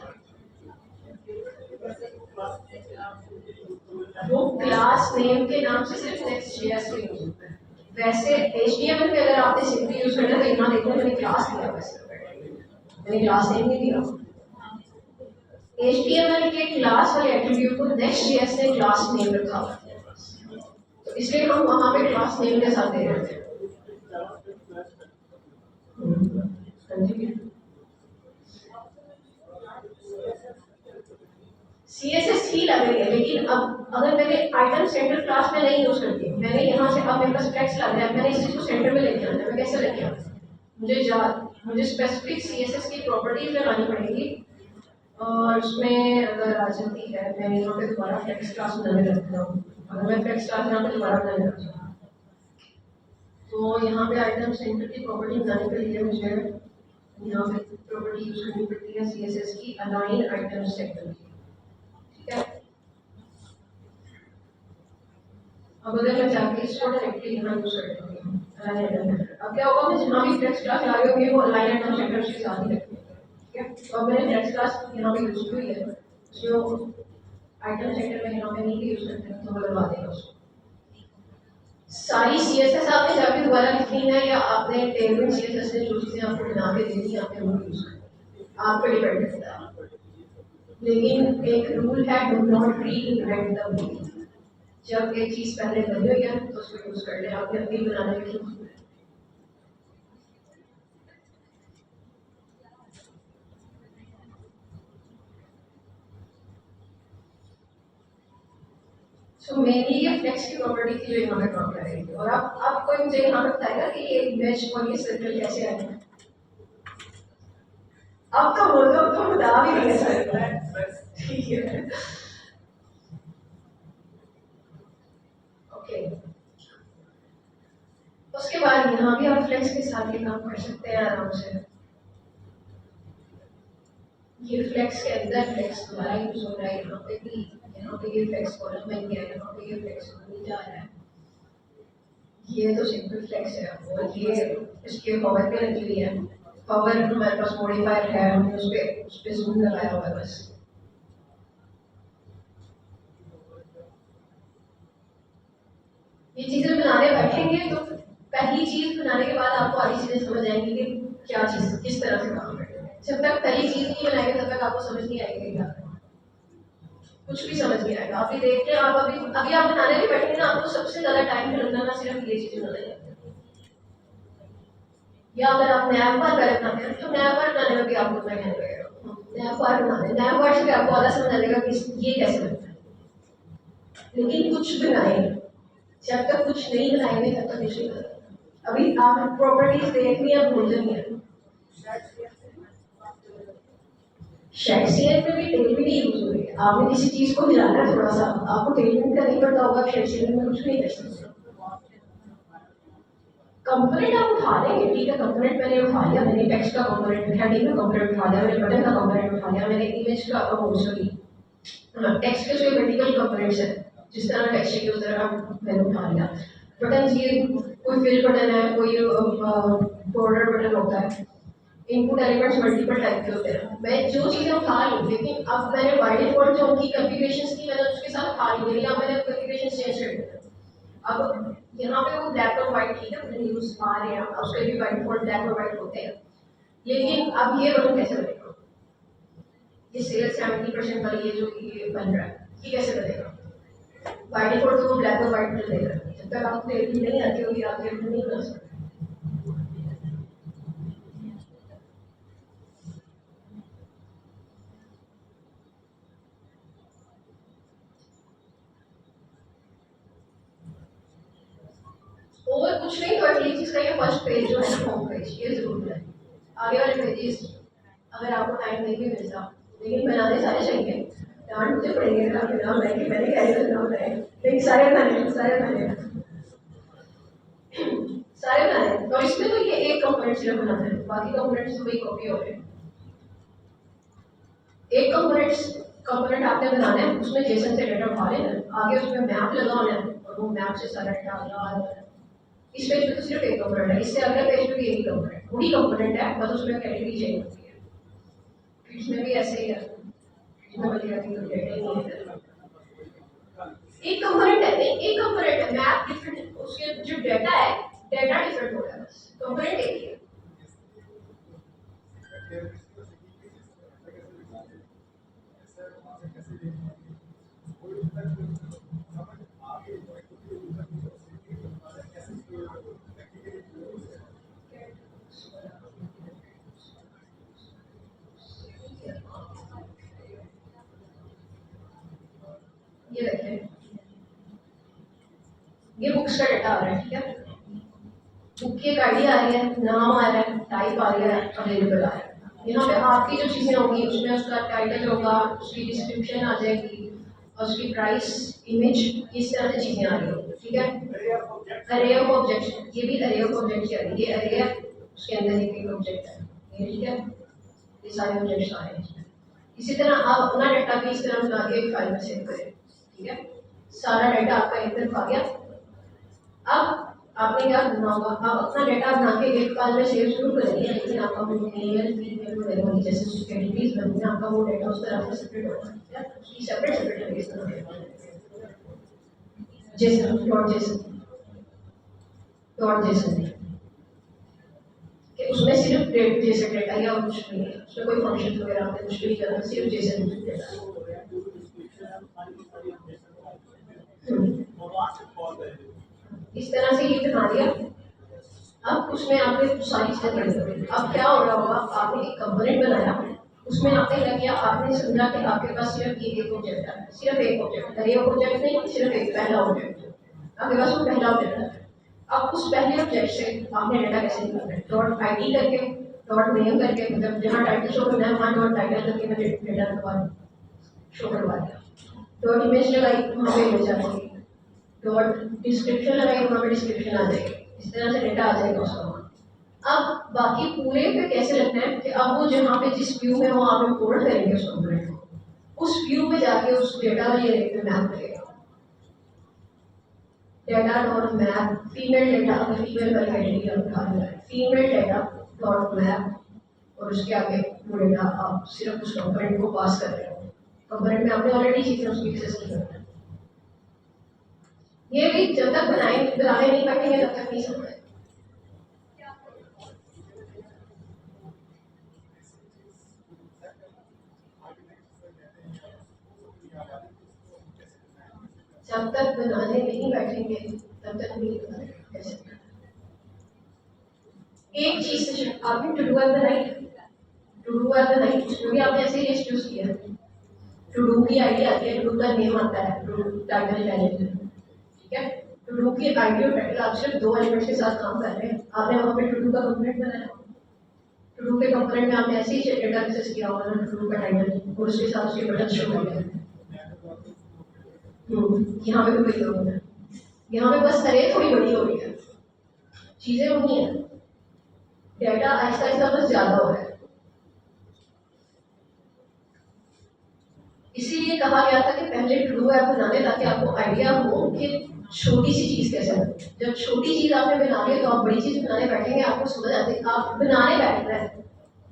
वो क्लास नेम के नाम से सिर्फ नेक्स्ट जेएस पे यूज होता है। वैसे एचटीएमएल में अगर आपने सिंपली यूज करना है तो यहाँ देखो मैंने क्लास दिया हुआ है, मैंने क्लास नेम नहीं दिया। एचटीएमएल के क्लास वाले एट्रीब्यूट को नेक्स्ट जेएस ने क्लास नेम रखा हुआ है, तो इसलिए हम वहां पे क्लास नेम के साथ दे रहे थे। सीएसएस ही लग रही है, लेकिन अब अगर मैंने आइटम सेंटर क्लास में नहीं यूज करती, मैंने यहाँ से अब मेरे पास फ्लेक्स लग रहा है, मैंने इस चीज को सेंटर में लेके आना है, मैं कैसे लेके आऊँ? मुझे स्पेसिफिक सीएसएस की प्रॉपर्टीज लगानी पड़ेगी और उसमें अगर आ जाती है, मैं यहाँ पे दोबारा फ्लेक्स क्लास बनाने लगता हूँ। अगर मैं फ्लेक्स क्लास यहाँ पे दोबारा बनाने लगता हूँ तो यहाँ पे आइटम सेंटर की प्रॉपर्टी बनाने के लिए मुझे यहाँ पे प्रॉपर्टी यूज करनी पड़ती है सीएसएस की, अलाइन आइटम सेंटर की, ठीक है। अब अगर मैं जाके इसको डायरेक्टली यहाँ यूज कर देती हूँ, अब क्या होगा, मैं जहाँ भी फ्लेक्स क्लास ला रही होंगी वो अलाइन आइटम सेंटर के साथ ही रखती है, ठीक है। तो अब मैंने फ्लेक्स क्लास यहाँ पे यूज की हुई है, जो आइटम सेंटर में यहाँ पे नहीं यूज करते तो वो लगवा देगा उसको। सारी सीएसएस आपने जाके दोबारा लिखनी है या आपने टेबल सीएसएस ने जो चीजें आपको बना के देनी है आपने वो यूज करना, आप पे डिपेंड करता है। लेकिन एक रूल है, do not reinvent the wheel. जब एक चीज पहले बनी हुई है तो उसको यूज कर ले, आपने अपनी बनाने में क्यों? सो मेरी ये फ्लेक्स की प्रॉपर्टी थी जो यहाँ पे काम कर रही थी। और अब कोई मुझे यहाँ पे बताएगा कि ये इमेज और ये सर्कल कैसे आए? अब तो बोल दो, तो बता भी नहीं सकता, ठीक है। ओके, उसके बाद यहाँ भी आप फ्लेक्स के साथ ये काम कर सकते हैं आराम से। ये फ्लेक्स के अंदर फ्लेक्स दोबारा यूज हो रहा है, यहाँ पे भी, यहाँ पे ये फ्लेक्स कॉलम बन गया है, यहाँ पे ये फ्लेक्स नहीं जा रहा है। ये तो सिंपल फ्लेक्स है और ये इसके पावर पे लगी हुई है। पावर हमारे पास मॉडिफायर है, हमने उस पे जूम लगाया हुआ है बस। ये चीजें बनाने बैठेंगे तो पहली चीज बनाने के बाद आपको आधी चीजें समझ आएंगी कि क्या चीज किस तरह से काम करनी है। जब तक पहली चीज नहीं बनाएंगे तब तक आपको समझ नहीं आएगी क्या करना है। कुछ भी समझ नहीं आएगा। आप ये देख के आप अभी आप बनाने भी बैठेंगे ना, आपको सबसे ज्यादा टाइम लगना ना सिर्फ ये चीज बनाने में। या अगर आप नया बार पहले बनाते हैं तो नया बार बनाने में भी आपको उतना टाइम लगेगा। नया बार बनाते, नया बार से भी आपको आधा समझ आ जाएगा कि ये कैसे बनता है। लेकिन कुछ बनाए, जब तक कुछ नहीं बनाएंगे तब तक कुछ नहीं बनाएंगे। अभी आप प्रॉपर्टीज देखनी है, भूल जाइए। शेक्सपियर में भी टेलमेंट यूज हो रही है। आपने किसी चीज को हिलाना है थोड़ा सा, आपको टेलमेंट का नहीं पता होगा, शेक्सपियर में कुछ नहीं कर सकते। कंपोनेंट आप उठा लेंगे, ठीक है, कंपोनेंट मैंने उठा लिया, मैंने टेक्स्ट का कंपोनेंट, हेडिंग का कंपोनेंट उठा लिया, मैंने बटन का कंपोनेंट उठा लिया, मैंने इमेज का सॉरी टेक्स्ट के जो वर्टिकल कंपोनेंट्स है, जिस तरह टेक्स्ट है उस तरह मैंने उठा लिया। बटन ये कोई फिल बटन है, कोई बॉर्डर बटन होता है, इनपुट एलिमेंट्स मल्टीपल टाइप के होते हैं। मैं जो चीजें उठा लूँ, लेकिन अब मैंने बाय डिफॉल्ट जो उनकी कॉन्फ़िगरेशंस थी मैंने उसके साथ उठा ली, लेकिन अब मैंने कॉन्फ़िगरेशन चेंज कर दिया। अब यहाँ पे वो ब्लैक और व्हाइट, ठीक है, मैंने यूज आ रहे हैं, उसके भी बाय डिफॉल्ट ब्लैक और व्हाइट होते हैं। लेकिन अब ये बटन कैसे बनेगा? ये सेल्स 70% वाली ये जो ये बन रहा है, ये कैसे बनेगा? बाय डिफॉल्ट तो वो ब्लैक और व्हाइट बनेगा। जब तक आपको एडिटिंग नहीं आती होगी आप एडिटिंग नहीं बना सकते। और कुछ नहीं तो एटलीस्ट इसका ये फर्स्ट पेज जो है होम पेज, ये जरूर है। आगे वाले पेजेस अगर आपको टाइम नहीं भी मिलता, लेकिन बनाने सारे चाहिए, डांट मुझे पड़ेंगे अगर आपके नाम रहे कि मैंने कैसे नाम रहे, लेकिन सारे बनाए सारे बनाए। और इसमें तो ये एक कंपोनेंट सिर्फ बनाना है, बाकी कंपोनेंट्स तो वही कॉपी हो रहे हैं। एक कंपोनेंट आपने बनाना है, उसमें जेसन से डेटा उठा लेना, आगे उसमें मैप लगा होना है और वो मैप से सारा डेटा आ रहा है। इस पेज पे तो सिर्फ एक कंपोनेंट है, इससे अगले पेज पे भी यही कंपोनेंट, वही कंपोनेंट है, बस उसमें कैटेगरी चेंज होती है। इसमें भी ऐसे ही है, इसमें बदलेगा कि डेटा ही नहीं है। एक कंपोनेंट है, एक कंपोनेंट है, मैप डिफरेंट है, उसके जो डेटा है, डेटा डिफरेंट हो रहा है, बस कंपोनेंट एक ही है। ये देखिए, ये बुक्स का डेटा आ रहा है, ठीक है, बुक की एक आईडी आ रही है, नाम आ रहा है, टाइप आ रहा है, अवेलेबल आ रहा है। यहाँ पे आपकी जो चीजें होंगी उसमें उसका टाइटल होगा, उसकी डिस्क्रिप्शन आ जाएगी, और उसकी प्राइस, इमेज, इस तरह से चीजें आ रही होंगी, ठीक है। अरे ऑफ ऑब्जेक्ट, ये भी अरे ऑफ ऑब्जेक्ट की आ रही है, ये अरे है, उसके अंदर एक ऑब्जेक्ट है, ये ठीक है, ये सारे ऑब्जेक्ट्स आ रहे हैं इसमें। इसी तरह आप अपना डेटा भी इस तरह बना के एक फाइल में सेव करें, ठीक है, सारा डेटा आपका एक तरफ आ गया। अब आपने क्या करना होगा, आप अपना डेटा बना के एक फाइल में सेव जरूर करेंगे, लेकिन आपका वो मेल फीमेल वगैरह होगी, जैसे कैटेगरीज बनती हैं, आपका वो डेटा उस तरह से सेपरेट होगा, ठीक है, उसकी सेपरेट सेपरेट तरीके से बनाना, जेसन डॉट जेसन कि उसमें सिर्फ जेसन डेटा या कुछ नहीं है, उसमें कोई फंक्शन वगैरह आपने कुछ भी करना, सिर्फ जेसन डेटा। इस तरह से ये बना दिया। अब उसमें आपने सारी चीजें करनी होगी। अब क्या हो रहा होगा, आपने एक कंपोनेंट बनाया, उसमें आपने क्या किया, आपने समझा कि आपके पास सिर्फ ये एक ऑब्जेक्ट है, सिर्फ एक ऑब्जेक्ट, अरे ऑब्जेक्ट नहीं, सिर्फ एक पहला ऑब्जेक्ट आपके पास, वो पहला ऑब्जेक्ट है। अब उस पहले ऑब्जेक्ट से आपने डेटा कैसे निकालना है, डॉट आईडी करके, डॉट नेम करके, मतलब जहाँ टाइटल शो करना है वहाँ डॉट टाइटल करके मैंने डेटा करवा शो करवा दिया। डॉट इमेज लगाई, वहाँ पे इमेज आ जाएगी, डॉट डिस्क्रिप्शन लगाई, वहाँ पे डिस्क्रिप्शन आ जाएगी, इस तरह से डेटा आ जाएगा उसका। अब बाकी पूरे पे कैसे रखना है कि अब वो जहाँ पे जिस व्यू में वो आप इंपोर्ट करेंगे उस कंपोनेंट को, उस व्यू में जाके उस डेटा वाली एरे पे मैप करेगा। Data dot map female data, अगर फीमेल वाली कैटेगरी हम उठा रहे हैं, फीमेल डेटा डॉट मैप और उसके आगे वो डेटा आप सिर्फ उस कंपोनेंट को पास कर रहे हो। कंपोनेंट में आपने ऑलरेडी चीजें उसकी एक्सेस की है। ये भी जब तक बनाने नहीं बैठेंगे तब तक नहीं समझ। जब तक बनाने नहीं बैठेंगे तब तक नहीं कैसे। एक चीज से आपने to do at the night, to do at the night उसमें भी आपने ऐसे ही लिस्ट यूज किया। टू डू की आईडी आती है, टू डू का नेम आता है, टू डू टाइटल एलिमेंट, ठीक है। टू डू की आईडी और टाइटल आप सिर्फ दो एलिमेंट्स के साथ काम कर रहे हैं। आपने वहां पे टू डू का कंपोनेंट बनाया, टू डू के कंपोनेंट में आपने ऐसे ही डेटा एक्सेस किया होगा ना, टू डू का टाइटल और उसके साथ उसके बटन शो कर दिया। यहाँ पे भी वही हो रहा है। यहाँ पे बस अरे थोड़ी बड़ी हो रही है, चीजें वही है, डेटा आहिस्ता आहिस्ता बस ज्यादा हो रहा है। इसीलिए कहा गया था कि पहले टू डू ऐप बनाने ताकि आपको आइडिया हो कि छोटी सी चीज कैसे बनती है। जब छोटी चीज आपने बना ली तो आप बड़ी चीज बनाने बैठेंगे, आपको समझ आती है। आप बनाने बैठ रहे हैं,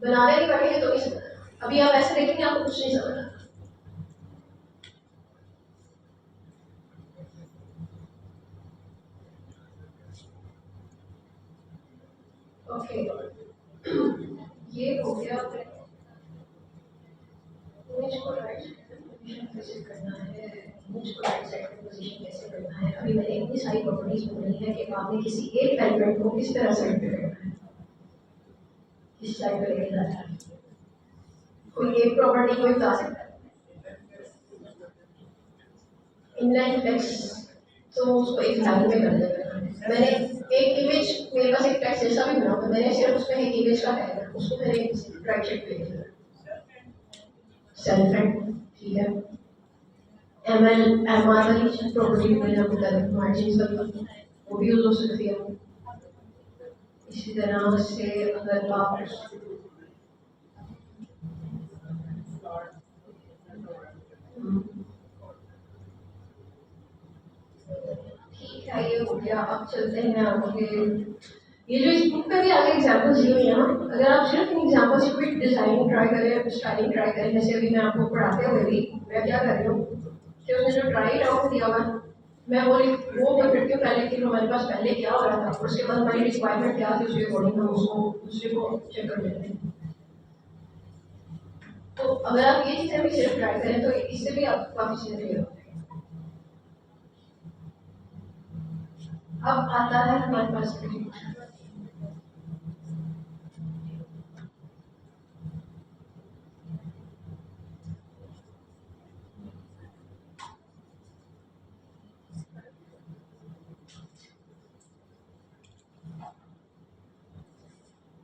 बनाने नहीं बैठेंगे तो नहीं समझ। अभी आप ऐसे देखेंगे आपको कुछ नहीं समझ। ओके, ये हो गया। मुझको राइट पोजीशन कैसे करना है, मुझको राइट साइड पे पोजीशन कैसे करना है। अभी मैंने इतनी सारी प्रॉपर्टीज बोली है कि आपने किसी एक एलिमेंट को किस तरह साइड पे करना है, किस साइड पे लेके जाना है। कोई एक प्रॉपर्टी कोई बता सकता है। इनलाइन टेक्स्ट तो उसको एक लाइन में कर देना। मैंने एक इमेज, मेरे पास एक टेक्स्ट जैसा भी बना हुआ, मैंने सिर्फ उसमें एक इमेज का टैग है, उसको मैंने राइट साइड पे लिखा सेल्फ हेड, ठीक है। एमएल एमआर वाली प्रॉपर्टी मैंने आपको बता दी, मार्जिन वाली वो भी यूज हो सकती है। इसी तरह से अगर आप ठीक है, ये हो गया। अब चलते हैं आगे। ये जो इस बुक में भी आगे एग्जांपल्स दी हुई है ना, अगर आप सिर्फ इन एग्जांपल्स की भी डिजाइनिंग ट्राई करें, स्टाइलिंग ट्राई करें, जैसे अभी मैं आपको पढ़ाते हुए भी मैं क्या कर रही हूँ कि उसने जो ट्राई आउट दिया हुआ मैं वो बोल करती हूँ पहले कि हमारे पास पहले क्या हो रहा था और उसके बाद हमारी रिक्वायरमेंट क्या थी, उसके अकॉर्डिंग हम उसको दूसरे को चेक कर लेते हैं। तो अगर आप ये चीजें भी सिर्फ ट्राई करें तो इससे भी आपको काफी चीजें क्लियर हो जाएगी। अब आता है हमारे पास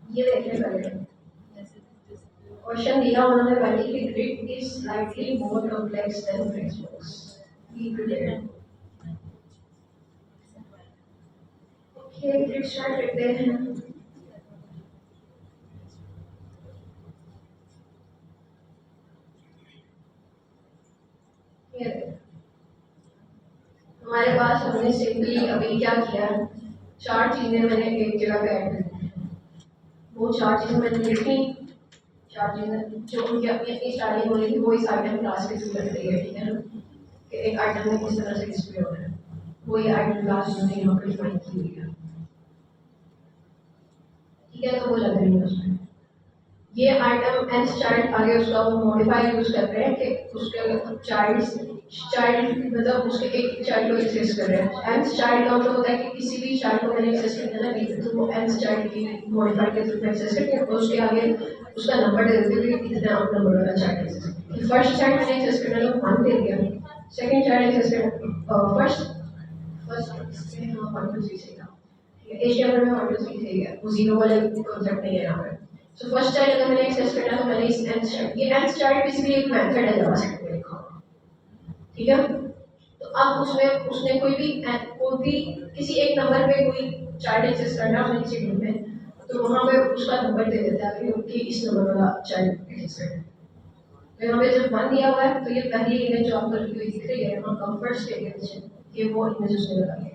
ये देखने पहले क्वेश्चन दिया उन्होंने पहले कि grid is slightly more complex than flexbox. Okay, grid start करते हैं। हमारे पास हमने सिंपली अभी क्या किया, चार चीजें मैंने एक जगह पे ऐड कर दी। वो चार चीजें मैंने लिखी, चार चीजें जो उनकी अपनी अपनी स्टार्टिंग हो रही थी वो इस आइटम क्लास के थ्रू लग रही है, ठीक है ना। कि एक आइटम में किस तरह से डिस्प्ले हो रहा है, वो ये आइटम क्लास जो है यहाँ पर डिफाइन की हुई है, ठीक है। तो वो लग रही है उसमें। ये आइटम एंड चाइल्ड आगे उसका वो मॉडिफायर यूज करते हैं कि उसके चाइल्ड मतलब उसके एक चाइल्ड को एक्सेस कर रहे हैं। एंड चाइल्ड का मतलब होता है कि किसी भी चाइल्ड को मैंने एक्सेस करना है ना, तो वो एंड चाइल्ड की मॉडिफायर के थ्रू एक्सेस करके और उसके आगे उसका नंबर दे देते हैं कि कितना नंबर वाला चाइल्ड एक्सेस करना। फर्स्ट चाइल्ड मैंने एक्सेस करना है तो 1 दे दिया, सेकंड चाइल्ड एक्सेस करना फर्स्ट फर्स्ट हाँ 1 2 3 से था, एशिया में 1 2 3 से है, वो जीरो वाले कॉन्सेप्ट नहीं है यहाँ पे। सो फर्स्ट चाइल्ड अगर मैंने एक्सेस करना तो मैंने इस एंड चाइल्ड, ये एंड चाइल्ड बेसिकली एक मेथड है जावास्क्रिप्ट में लिखा हुआ, ठीक है। तो अब उसमें उसने कोई भी किसी एक नंबर पे कोई चाइल्ड एक्सेस करना है किसी ग्रुप में, तो वहां पे उसका नंबर दे देता है कि इस नंबर वाला चाइल्ड एक्सेस करना है। तो यहाँ पे जब 1 दिया हुआ है तो ये पहली इमेज जो आपको रखी हुई दिख रही है यहाँ कंफर्ट स्टेट ये वो इमेज उसने लगा दिया।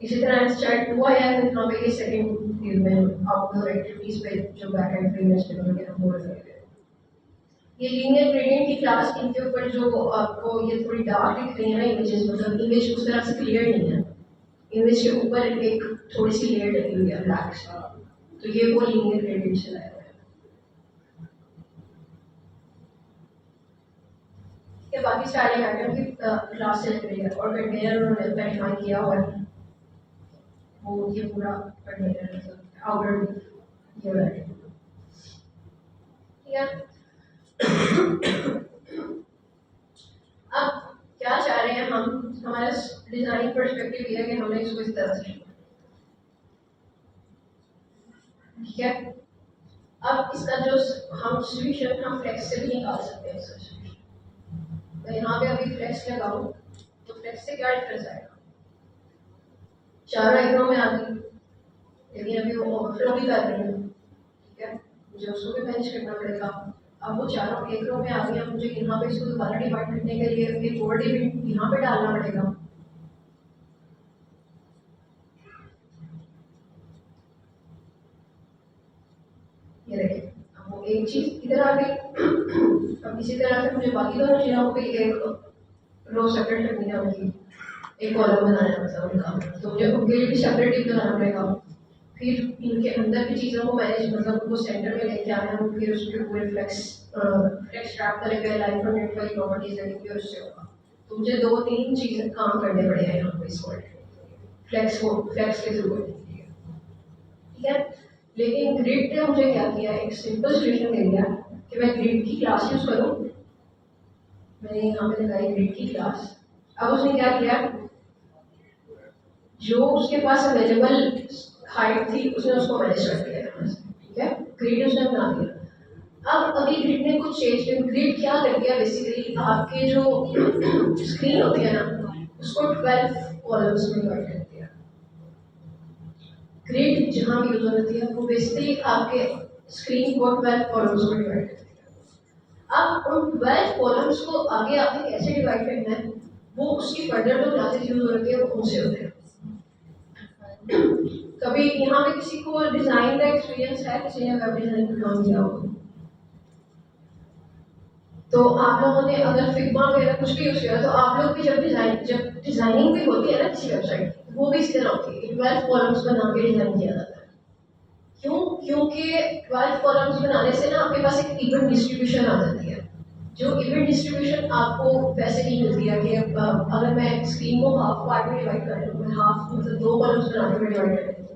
इसी तरह चाइल्ड 2 आया है, यहाँ पे ये सेकंड व्यू में आउटडोर एक्टिविटीज पे जो बैक एंड इमेज पे हम बोल रहे थे। ये लीनियर ग्रेडियंट की क्लास, इनके ऊपर जो आपको ये थोड़ी डार्क दिख रही है ना इमेजेस, मतलब इमेज उस तरह से क्लियर नहीं है, इमेज के ऊपर एक थोड़ी सी लेयर लगी हुई है ब्लैक सा, तो ये वो लीनियर ग्रेडियंट चलाया हुआ है। ये बाकी सारे आइटम की क्लास से लग रही है और कंटेनर उन्होंने डिफाइन किया हुआ है, वो ये पूरा कंटेनर आउटर ये वाला है। ठीक है, अब क्या चाह रहे हैं हम, हमारा डिजाइन पर्सपेक्टिव ये है कि हमें इसको इस तरह से, ठीक है। अब इसका जो हम सोल्यूशन हम फ्लेक्स से भी निकाल सकते हैं इसका सोल्यूशन। तो यहाँ पे अभी फ्लेक्स लगाऊं तो फ्लेक्स से क्या डिफरेंस आएगा, चारों एक रो में आ गई, लेकिन अभी वो ओवरफ्लो भी कर रही है, ठीक है, मुझे उसको भी मैनेज करना पड़ेगा। अब वो चारों एक रो में आ गई, मुझे यहाँ पे इसको दोबारा डिवाइड करने के लिए एक और डिविड यहाँ पे डालना पड़ेगा। ये देखिए, अब वो एक चीज इधर आ गई। अब इसी तरह से मुझे बाकी दोनों चीजों पे एक रो सेपरेट रखनी है उनकी, एक कॉलम बनाना है मतलब उनका, तो मुझे उनके लिए भी सेपरेट टिप बनाना पड़ेगा। फिर इनके अंदर की चीज़ों को मैनेज, मतलब उनको सेंटर में लेके आना है, फिर उसके पूरे फ्लेक्स ट्रैप करेंगे, लाइन पर नेट वाली प्रॉपर्टीज लगेंगी और उससे होगा। तो मुझे 2-3 चीज़ें काम करने पड़े हैं यहाँ पे इस फ्लेक्स के थ्रू, ठीक है। लेकिन ग्रिड ने मुझे क्या किया, एक सिंपल सोल्यूशन दे दिया कि मैं ग्रिड की क्लास यूज करूँ। मैंने यहाँ पे लगाई ग्रिड की क्लास। अब उसने क्या किया, जो उसके पास अवेलेबल हाइट थी उसने उसको मैनेज कर दिया, ठीक है, ग्रिड उसने बना दिया। अब अभी ग्रिड ने कुछ चेंज किया, ग्रिड क्या कर दिया, बेसिकली आपके जो स्क्रीन होती है ना उसको 12 कॉलम्स में डिवाइड कर दिया। ग्रिड जहाँ भी यूज होती है वो बेसिकली आपके स्क्रीन को 12 कॉलम्स में डिवाइड कर दिया। अब उन 12 कॉलम्स को आगे आपने कैसे डिवाइड करना है, वो उसकी फर्दर जो क्लासेस यूज हो रही है वो उनसे होते हैं। कभी यहाँ पे किसी को डिजाइन का एक्सपीरियंस है, किसी ने वेब डिजाइन का काम किया हो तो आप लोगों ने अगर फिग्मा वगैरह कुछ भी यूज किया तो आप लोग भी जब डिजाइनिंग भी होती है ना किसी वेबसाइट, वो भी इस तरह होती है, 12 कॉलम्स बना के डिजाइन किया जाता है। क्यों? क्योंकि 12 कॉलम्स बनाने से ना आपके पास एक इवन डिस्ट्रीब्यूशन आ जाती है, जो इवन डिस्ट्रीब्यूशन आपको वैसे नहीं मिलती है कि अगर मैं स्क्रीन को हाफ पार्ट में डिवाइड कर लूँ, हाफ मतलब 2 कॉलम्स बनाने में डिवाइड कर लेती हूँ,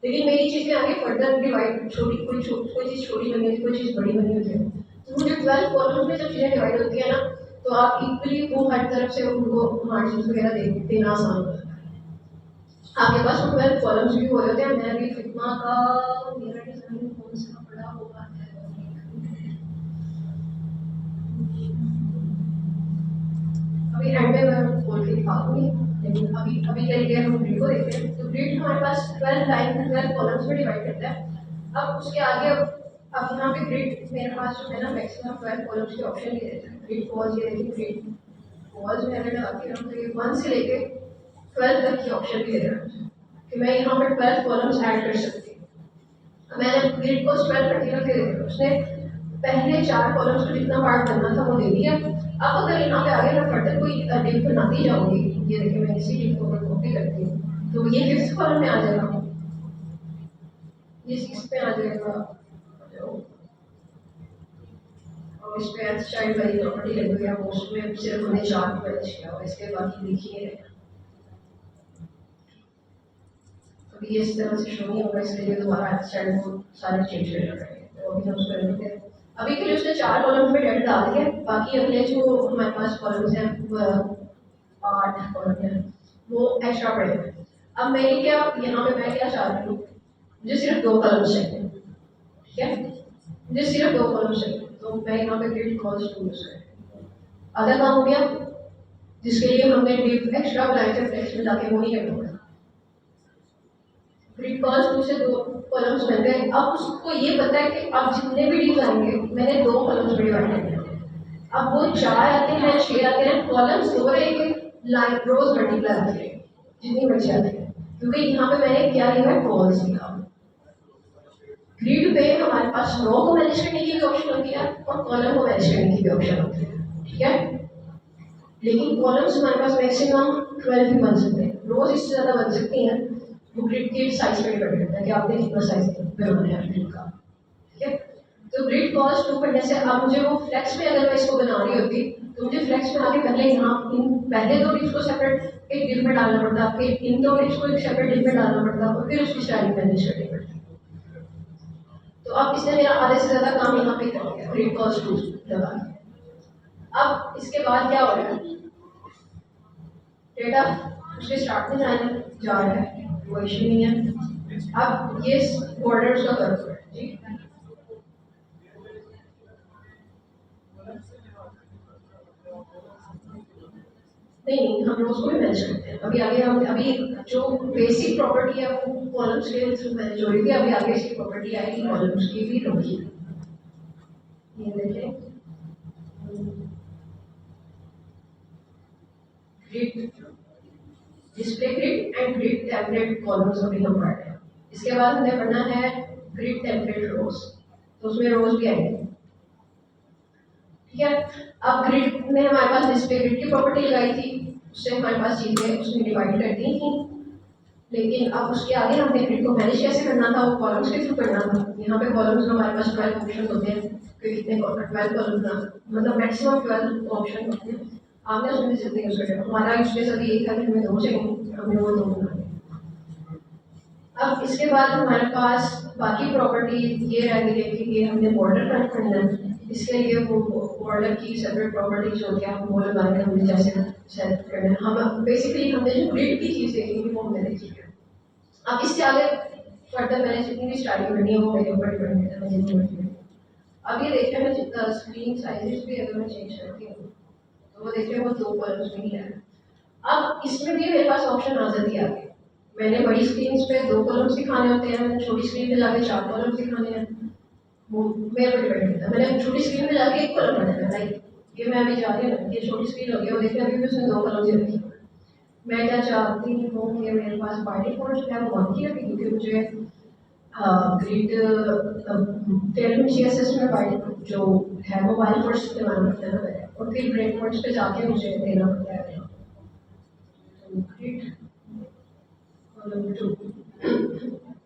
लेकिन मेरी चीज़ें आगे फर्दर डिवाइड, कोई चीज़ छोटी बनी होती है, कोई चीज़ बड़ी बनी होती है, तो मुझे 12 कॉलम्स में जब चीज़ें डिवाइड होती है ना तो आप इक्वली वो हर तरफ से उनको मार्जिन वगैरह देना आसान होता है। आपके पास 12 कॉलम्स भी हो होते हैं। मैं भी फिग्मा का मेरा डिजाइन कौन सा पड़ा होगा है, अभी एंड में मैं बोल के दिखाऊंगी, लेकिन अभी के लिए हम ग्रिड को देखते हैं। तो ग्रिड हमारे पास 12 लाइन 12 कॉलम्स में डिवाइड करता है। अब उसके आगे अब यहाँ पे ग्रिड मेरे पास जो है ना मैक्सिमम 12 कॉलम्स के ऑप्शन भी देता है। ग्रिड वॉल्स, ये देखिए ग्रिड वॉल्स में अगर आती हूँ तो ये 1 से लेके 12 तक की ऑप्शन भी दे रहा है कि मैं यहाँ पर 12 कॉलम्स ऐड कर सकती हूँ। मैंने ग्रिड को 12 कर दिया, फिर उसने पहले 4 कॉलम्स को जितना पार्ट करना था वो दे दिया। अब अगर यहाँ पे आगे मैं फर्दर कोई डिव बनाती जाऊंगी, ये देखिए मैं इसी डिव को कॉपी करती हूँ तो ये 5th कॉलम में आ जाएगा, ये 6 पे आ जाएगा और इस पे चाइल्ड वाली प्रॉपर्टी लगी हुई है, वो उसमें सिर्फ हमने 4 मैनेज किया और इसके बाकी देखिए तो ये इस तरह से शो नहीं होगा, इसलिए दोबारा चाइल्ड को सारे चेंज करना पड़ेगा। तो अभी हम उसको करते हैं। अभी के लिए उसने 4 कॉलम्स में डेटा डाल दिया, बाकी अगले जो हमारे पास कॉलम्स हैं 8 कॉलम है वो एक्स्ट्रा पड़ेगा। अब मैं क्या यहाँ पे मैं क्या चाह रही हूँ, मुझे सिर्फ 2 कॉलम्स चाहिए, ठीक है, मुझे सिर्फ 2 कॉलम्स चाहिए, तो मैं यहाँ पे ग्रिड कॉल्स यूज करें। आधा काम हो गया, जिसके लिए हमने डिव एक्स्ट्रा बनाए थे फ्लेक्स में जाके वो नहीं करना पड़ा। ग्रिड कॉल्स से 2 कॉलम्स बन गए। अब उसको ये पता है कि अब जितने भी डिव्स आएंगे मैंने 2 कॉलम्स में डिवाइड करने हैं। अब वो 4 आते हैं, 6 आते हैं, कॉलम्स 2 रहेंगे, लाइन रोज मल्टीप्लाई आती है जितनी बची आती है। क्योंकि यहाँ पे मैंने क्या लिया है, कॉल्स लिया। ग्रिड पे हमारे पास रो को मैनेज करने की भी ऑप्शन होती है और कॉलम को मैनेज करने की भी ऑप्शन होती है, ठीक है। लेकिन कॉलम्स हमारे पास मैक्सिमम 12 ही बन सकते हैं, रोज इससे ज्यादा बन सकती हैं। वो ग्रिड के साइज पर डिपेंड करता है कि आपने कितना साइज बनाना है ग्रिड का, ठीक है। तो ग्रिड कॉस्ट 2 करने से अब मुझे वो फ्लेक्स में अगर मैं इसको बना रही होती तो मुझे फ्लेक्स में आगे पहले यहाँ इन पहले दो डिप्स को सेपरेट एक डिप में डालना पड़ता, फिर इन दो डिप्स को एक सेपरेट डिप में डालना पड़ता और फिर उसकी स्टाइलिंग मैनेज करनी पड़ती। तो अब इसने मेरा आधे से ज्यादा काम यहाँ पे कर दिया ग्रिड कॉस्ट 2 लगा के। अब इसके बाद क्या हो रहा है, डेटा उसके स्टार्ट में जा रहा है, वो इश्यू नहीं है। अब ये बॉर्डर्स का कर्व है जी, नहीं हम रोज को भी मैनेज करते हैं। अभी आगे हम अभी जो बेसिक प्रॉपर्टी है वो कॉलम्स के थ्रू मैनेज हो रही थी, अभी आगे इसकी प्रॉपर्टी आएगी कॉलम्स की भी रो की। ये देखें grid display grid and grid template columns अभी हम पढ़ रहे हैं। इसके बाद हमें पढ़ना है ग्रिड टेम्पलेट रोज, तो उसमें रोज भी आएंगे, ठीक है। अब ग्रिड में हमारे पास डिस्प्ले ग्रिड की प्रॉपर्टी लगाई थी, उससे हमारे पास चीजें उसमें डिवाइड कर दी थी। लेकिन अब उसके आगे हमने ग्रिड को मैनेज कैसे करना था, वो कॉलम्स के थ्रू करना था। यहाँ पे कॉलम्स में हमारे पास 12 ऑप्शन होते हैं कि कितने 12 कॉलम्स, मतलब मैक्सिमम 12 ऑप्शन होते हैं। आपने उसमें से जितने यूज कर हमारा यूज केस अभी एक था कि हमें 2 चाहिए, हमने वो 2 बना दिए। अब इसके बाद हमारे पास बाकी प्रॉपर्टी ये रह गई है कि ये हमने बॉर्डर कनेक्ट करना है। इसके लिए वो बॉर्डर की सेपरेट प्रॉपर्टी जो होती है वो लगाने हमने जैसे सेट करना है। हम बेसिकली हमने जो ग्रिड की चीज़ देखी थी वो हमने देखी है। अब इससे आगे फर्दर मैंने जितनी भी स्टार्टिंग करनी है वो मेरे ऊपर डिपेंड करता है, मैं जितनी मर्जी करूँ। अब ये देखिए मैं जितना स्क्रीन साइजेस भी अगर मैं चेंज करती हूँ तो वो देखिए वो 2 कॉलम्स में ही है। अब इसमें भी मेरे पास ऑप्शन आ जाती है आगे, मैंने बड़ी स्क्रीन पे 2 कॉलम्स दिखाने होते हैं, मैंने छोटी स्क्रीन पे जाके 4 कॉलम्स दिखाने हैं, वो मेरे पर डिपेंड करता है। मैंने छोटी स्क्रीन पे जाके 1 कॉलम बनाना है, लाइक ये मैं अभी जा रही हूँ, ये छोटी स्क्रीन हो गई, और देखिए अभी भी उसने 2 कॉलम्स ही रखी। मैं क्या चाहती हूँ कि मेरे पास बाय डिफॉल्ट जो है वो 1 ही रखे, क्योंकि मुझे ग्रिड फिल्म सीएसएस में बाय जो है मोबाइल फर्स्ट इस्तेमाल करते हैं ना, और फिर ब्रेक पॉइंट्स पे जाके मुझे देना पड़ता है ग्रिड कॉलम 2,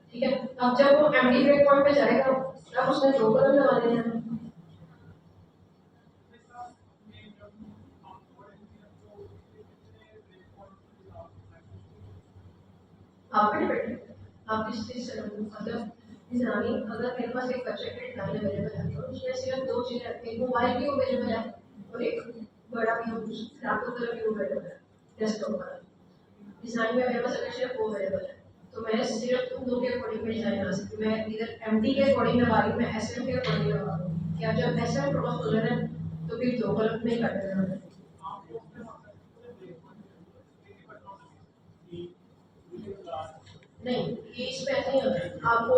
ठीक है। अब जब वो एमडी ब्रेक पॉइंट पे जाएगा तब उसने 2 कॉलम लगाने हैं। आप पे डिपेंड है आप किस चीज से मतलब डिजाइनिंग, अगर मेरे पास एक बजट डिजाइन अवेलेबल है तो उसमें सिर्फ 2 चीजें रखती हैं, मोबाइल भी अवेलेबल है और एक बड़ा व्यू लैपटॉप का व्यू अवेलेबल है डेस्कटॉप का। डिजाइन में मेरे पास अगर सिर्फ वो अवेलेबल है तो मैं सिर्फ उन 2 के अकॉर्डिंग में डिजाइन बना सकती हूँ। मैं इधर एमडी के अकॉर्डिंग लगा रही हूँ, मैं एसएम के अकॉर्डिंग लगा रही हूँ। क्या जब एसएम क्रॉस हो जाए तो फिर 2 कॉलम नहीं कर देना। नहीं ये इसमें ऐसा नहीं होता है। आपको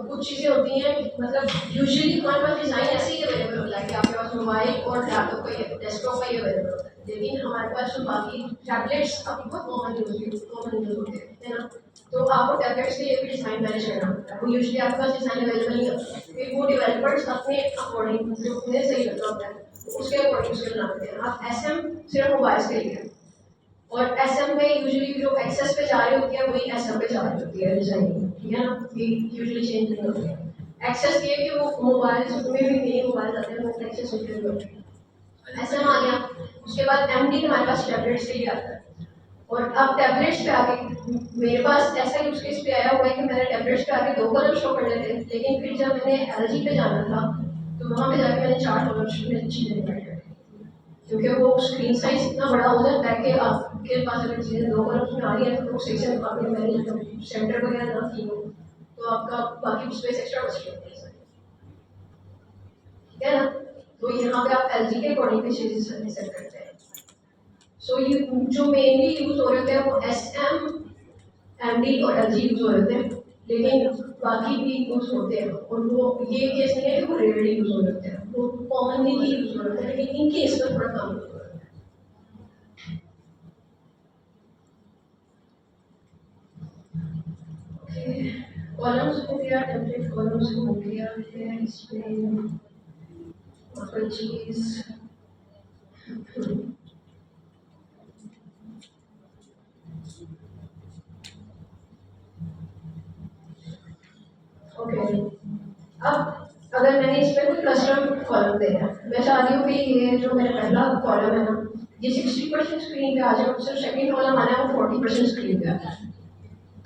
कुछ चीज़ें होती हैं, मतलब यूजुअली हमारे पास डिज़ाइन ऐसे ही अवेलेबल होता है कि आपके पास मोबाइल और लैपटॉप का ही डेस्कटॉप का ही अवेलेबल होता है, लेकिन हमारे पास जो बाकी टैबलेट्स अभी बहुत कॉमन यूज होते हैं, है ना। तो आपको टैबलेट्स के लिए भी डिज़ाइन मैनेज करना होता है, वो यूजुअली आपके पास डिज़ाइन अवेलेबल नहीं होता है, फिर वो डेवलपर्स अपने अकॉर्डिंग जो उन्हें सही लगता होता है उसके अकॉर्डिंग उसके बनाते हैं। आप एसएम सिर्फ मोबाइल के लिए, और एसएम में यूजुअली जो एक्सेस पे जा रही होती है वही एसएम पे जा रही होती है डिजाइन, ठीक है ना, ये यूजुअली चेंज नहीं होती है। एक्सेस ये कि वो मोबाइल में भी मेरे मोबाइल आते हैं, वो एक्सेस होते हैं। एसएम आ गया, उसके बाद एमडी हमारे पास टैबलेट्स के लिए आता है। और अब टैबलेट्स पे आके मेरे पास ऐसा यूज केस पे आया हुआ है कि मैंने टैबलेट्स पे आके 2 कॉलम शो करने थे, लेकिन फिर जब मैंने एलजी पे जाना था तो वहाँ पे जाके मैंने 4 कॉलम में चीजें निकाल कर, क्योंकि वो स्क्रीन साइज इतना बड़ा हो जाता है कि आपके पास अगर चीज़ें 2 कॉलम्स में आ रही है तो सही से आपने मैनेज सेंटर वगैरह ना की हो तो आपका बाकी स्पेस एक्स्ट्रा बच जाती है, ठीक है ना। तो यहाँ पे आप एलजी के अकॉर्डिंग भी चीज़ें सेट करते हैं। सो ये जो मेनली यूज हो रहे थे वो एसएम एमडी और एलजी यूज हो रहे थे, लेकिन बाकी भी यूज होते हैं, और वो ये केस नहीं है कि वो रेयरली यूज हो रहे थे, वो कॉमनली ही यूज हो रहे थे, लेकिन इन केस में थोड़ा कम यूज हो रहा है। कॉलम्स हो गया, टेम्पलेट कॉलम्स हो गया है, इसमें और कोई चीज। ओके, अब अगर मैंने इसमें कोई कस्टम कॉलम देना है, मैं चाहती हूँ कि ये जो मेरा पहला कॉलम है ना, ये 60% स्क्रीन पे आ जाए, सिर्फ सेकंड कॉलम आना है वो 40% स्क्रीन पे आता है,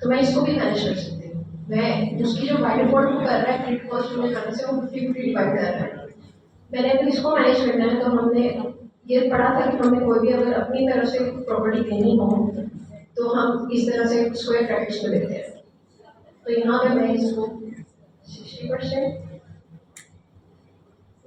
तो मैं इसको भी मैनेज कर सकती हूँ। मैं उसकी जो बाय डिफॉल्ट वो कर रहा है क्रेडिट कॉस्ट में करने से वो 50-50 डिवाइड कर रहा है। मैंने अगर इसको मैनेज करना है तो हमने ये पढ़ा था कि हमें कोई भी अगर अपनी तरफ से प्रॉपर्टी देनी हो तो हम इस तरह से स्क्वायर ब्रैकेट्स में देते हैं। तो यहाँ पे मैं इसको 60%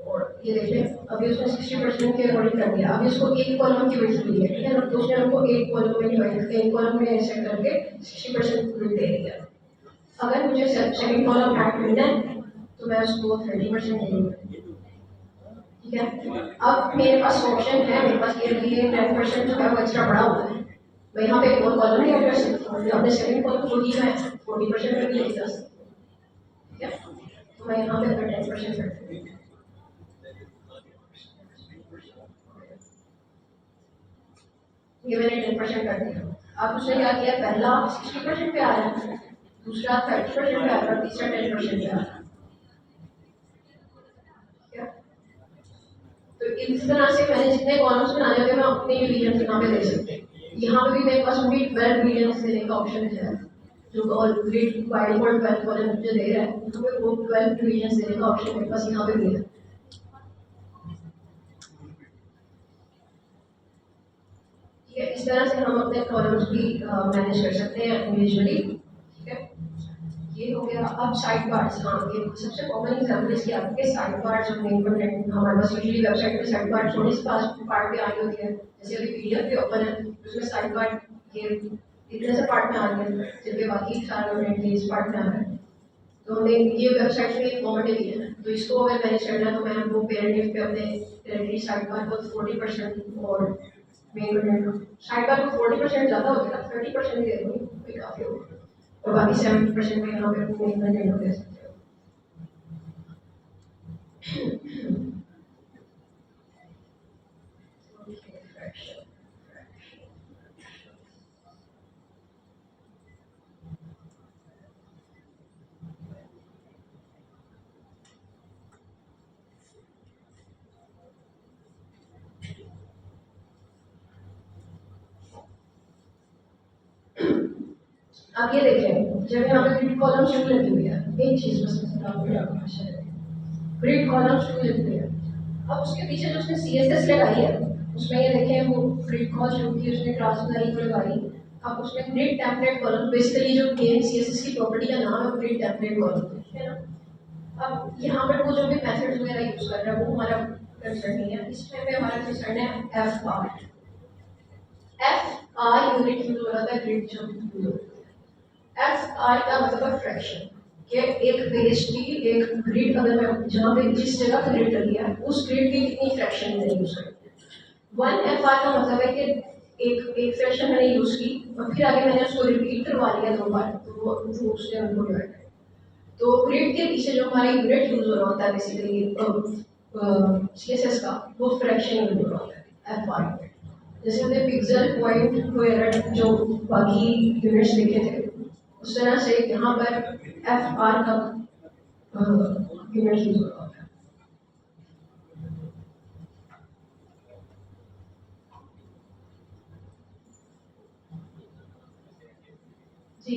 और ये देखिए अभी उसने 60% के अकॉर्डिंग कर दिया। अभी उसको एक कॉलम की वजह मिली है, ठीक है ना, तो उसने हमको एक कॉलम में डिवाइड, एक कॉलम में ऐसे करके 60% दे दिया। अगर मुझे सेकंड कॉलम ऐड करना है तो मैं उसको 30% देंगे, ठीक है। अब मेरे पास ऑप्शन है, मेरे पास ये 10% जो है वो एक्स्ट्रा पड़ा हुआ है, मैं यहाँ पे एक और कॉलम ऐड कर सकती हूँ, अपने सेकंड कॉलम को ही मैं 40% में भी लेके जा सकती हूँ, ठीक है। तो मैं यहाँ पे अगर 10% करती हूँ, ये मैंने 10% कर दिया। अब उसने क्या किया, पहला 60% पे आ रहा है, दूसरा 30% पे आ रहा है, तीसरा 10% पे आ रहा है, ठीक है। तो इस तरह से मैंने जितने कॉलम्स बनाने होते हैं मैं अपने रीजन यहाँ पे दे सकते हैं। यहाँ पे भी मेरे पास भी 12 रीजन देने का ऑप्शन है, जो ग्रिड बाय डिफॉल्ट 12 कॉलम जो दे रहा है, यहाँ पे वो 12 रीजन देने का ऑप्शन मेरे पास यहाँ पे भी है, ठीक है। इस तरह से हम अपने कॉलम्स भी मैनेज कर सकते हैं इंडिविजुअली, ठीक है। ये हो गया। अब साइड बार्स, हाँ ये सबसे कॉमन एग्जांपल इसके आपके साइड बार्स जो मेन कंटेंट हमारे पास यूजुअली वेबसाइट पे साइड बार छोटी सी पार्ट पे आई होती है, जैसे अभी पीडीएफ पे ओपन है उसमें साइड बार ये इतने से पार्ट में आ गया है, जबकि बाकी सारा कंटेंट इस पार्ट में आ रहा है। तो हमने ये वेबसाइट में एक फॉर्मेट भी है, तो इसको अगर मैनेज करना है तो मैं वो पेरेंटिव पे अपने डायरेक्टली साइड बार को 40% और मेन कंटेंट साइड बार को 40% ज़्यादा हो गया, 30% दे दूँगी, कोई काफ़ी होगा, और बाकी 70% में यहाँ पे मेन कंटेंट दे सकते हो। अब ये देखें, जब यहाँ पे ग्रिड कॉलम शुरू लगी हुई है, एक चीज बस ग्रिड कॉलम शुरू लगी हुई है। अब उसके पीछे जो उसने CSS लगाई है, उसमें ये देखें वो ग्रिड कॉल शुरू की, उसने क्लास बनाई को लगाई। अब उसमें ग्रिड टेम्पलेट कॉलम, बेसिकली जो मेन CSS की प्रॉपर्टी का नाम है ग्रिड टेम्पलेट कॉलम, ठीक है ना। अब यहाँ पर वो जो भी मेथड्स वगैरह यूज कर रहा है वो हमारा कंसर्न नहीं है, इसमें पे हमारा कंसर्न है FR। FR यूनिट यूज हो रहा था ग्रिड जो यूज हो, FR का मतलब है फ्रैक्शन, कि एक पेज की एक ग्रिड अगर मैं जहाँ पे जिस जगह पे ग्रिड लगी है उस ग्रिड की कितनी फ्रैक्शन मैंने यूज करी। 1FR का मतलब है कि एक फ्रैक्शन मैंने यूज की और फिर आगे मैंने उसको रिपीट करवा लिया 2 बार, तो वो उसने उनको डिवाइड कर। तो ग्रिड के पीछे जो हमारा यूनिट यूज हो रहा होता है बेसिकली CSS का, वो फ्रैक्शन यूज हो रहा होता है FR। जैसे हमने पिक्सल पॉइंट वगैरह जो बाकी यूनिट्स देखे थे, उस तरह से यहाँ पर FR का यूनिट यूज होता है। जी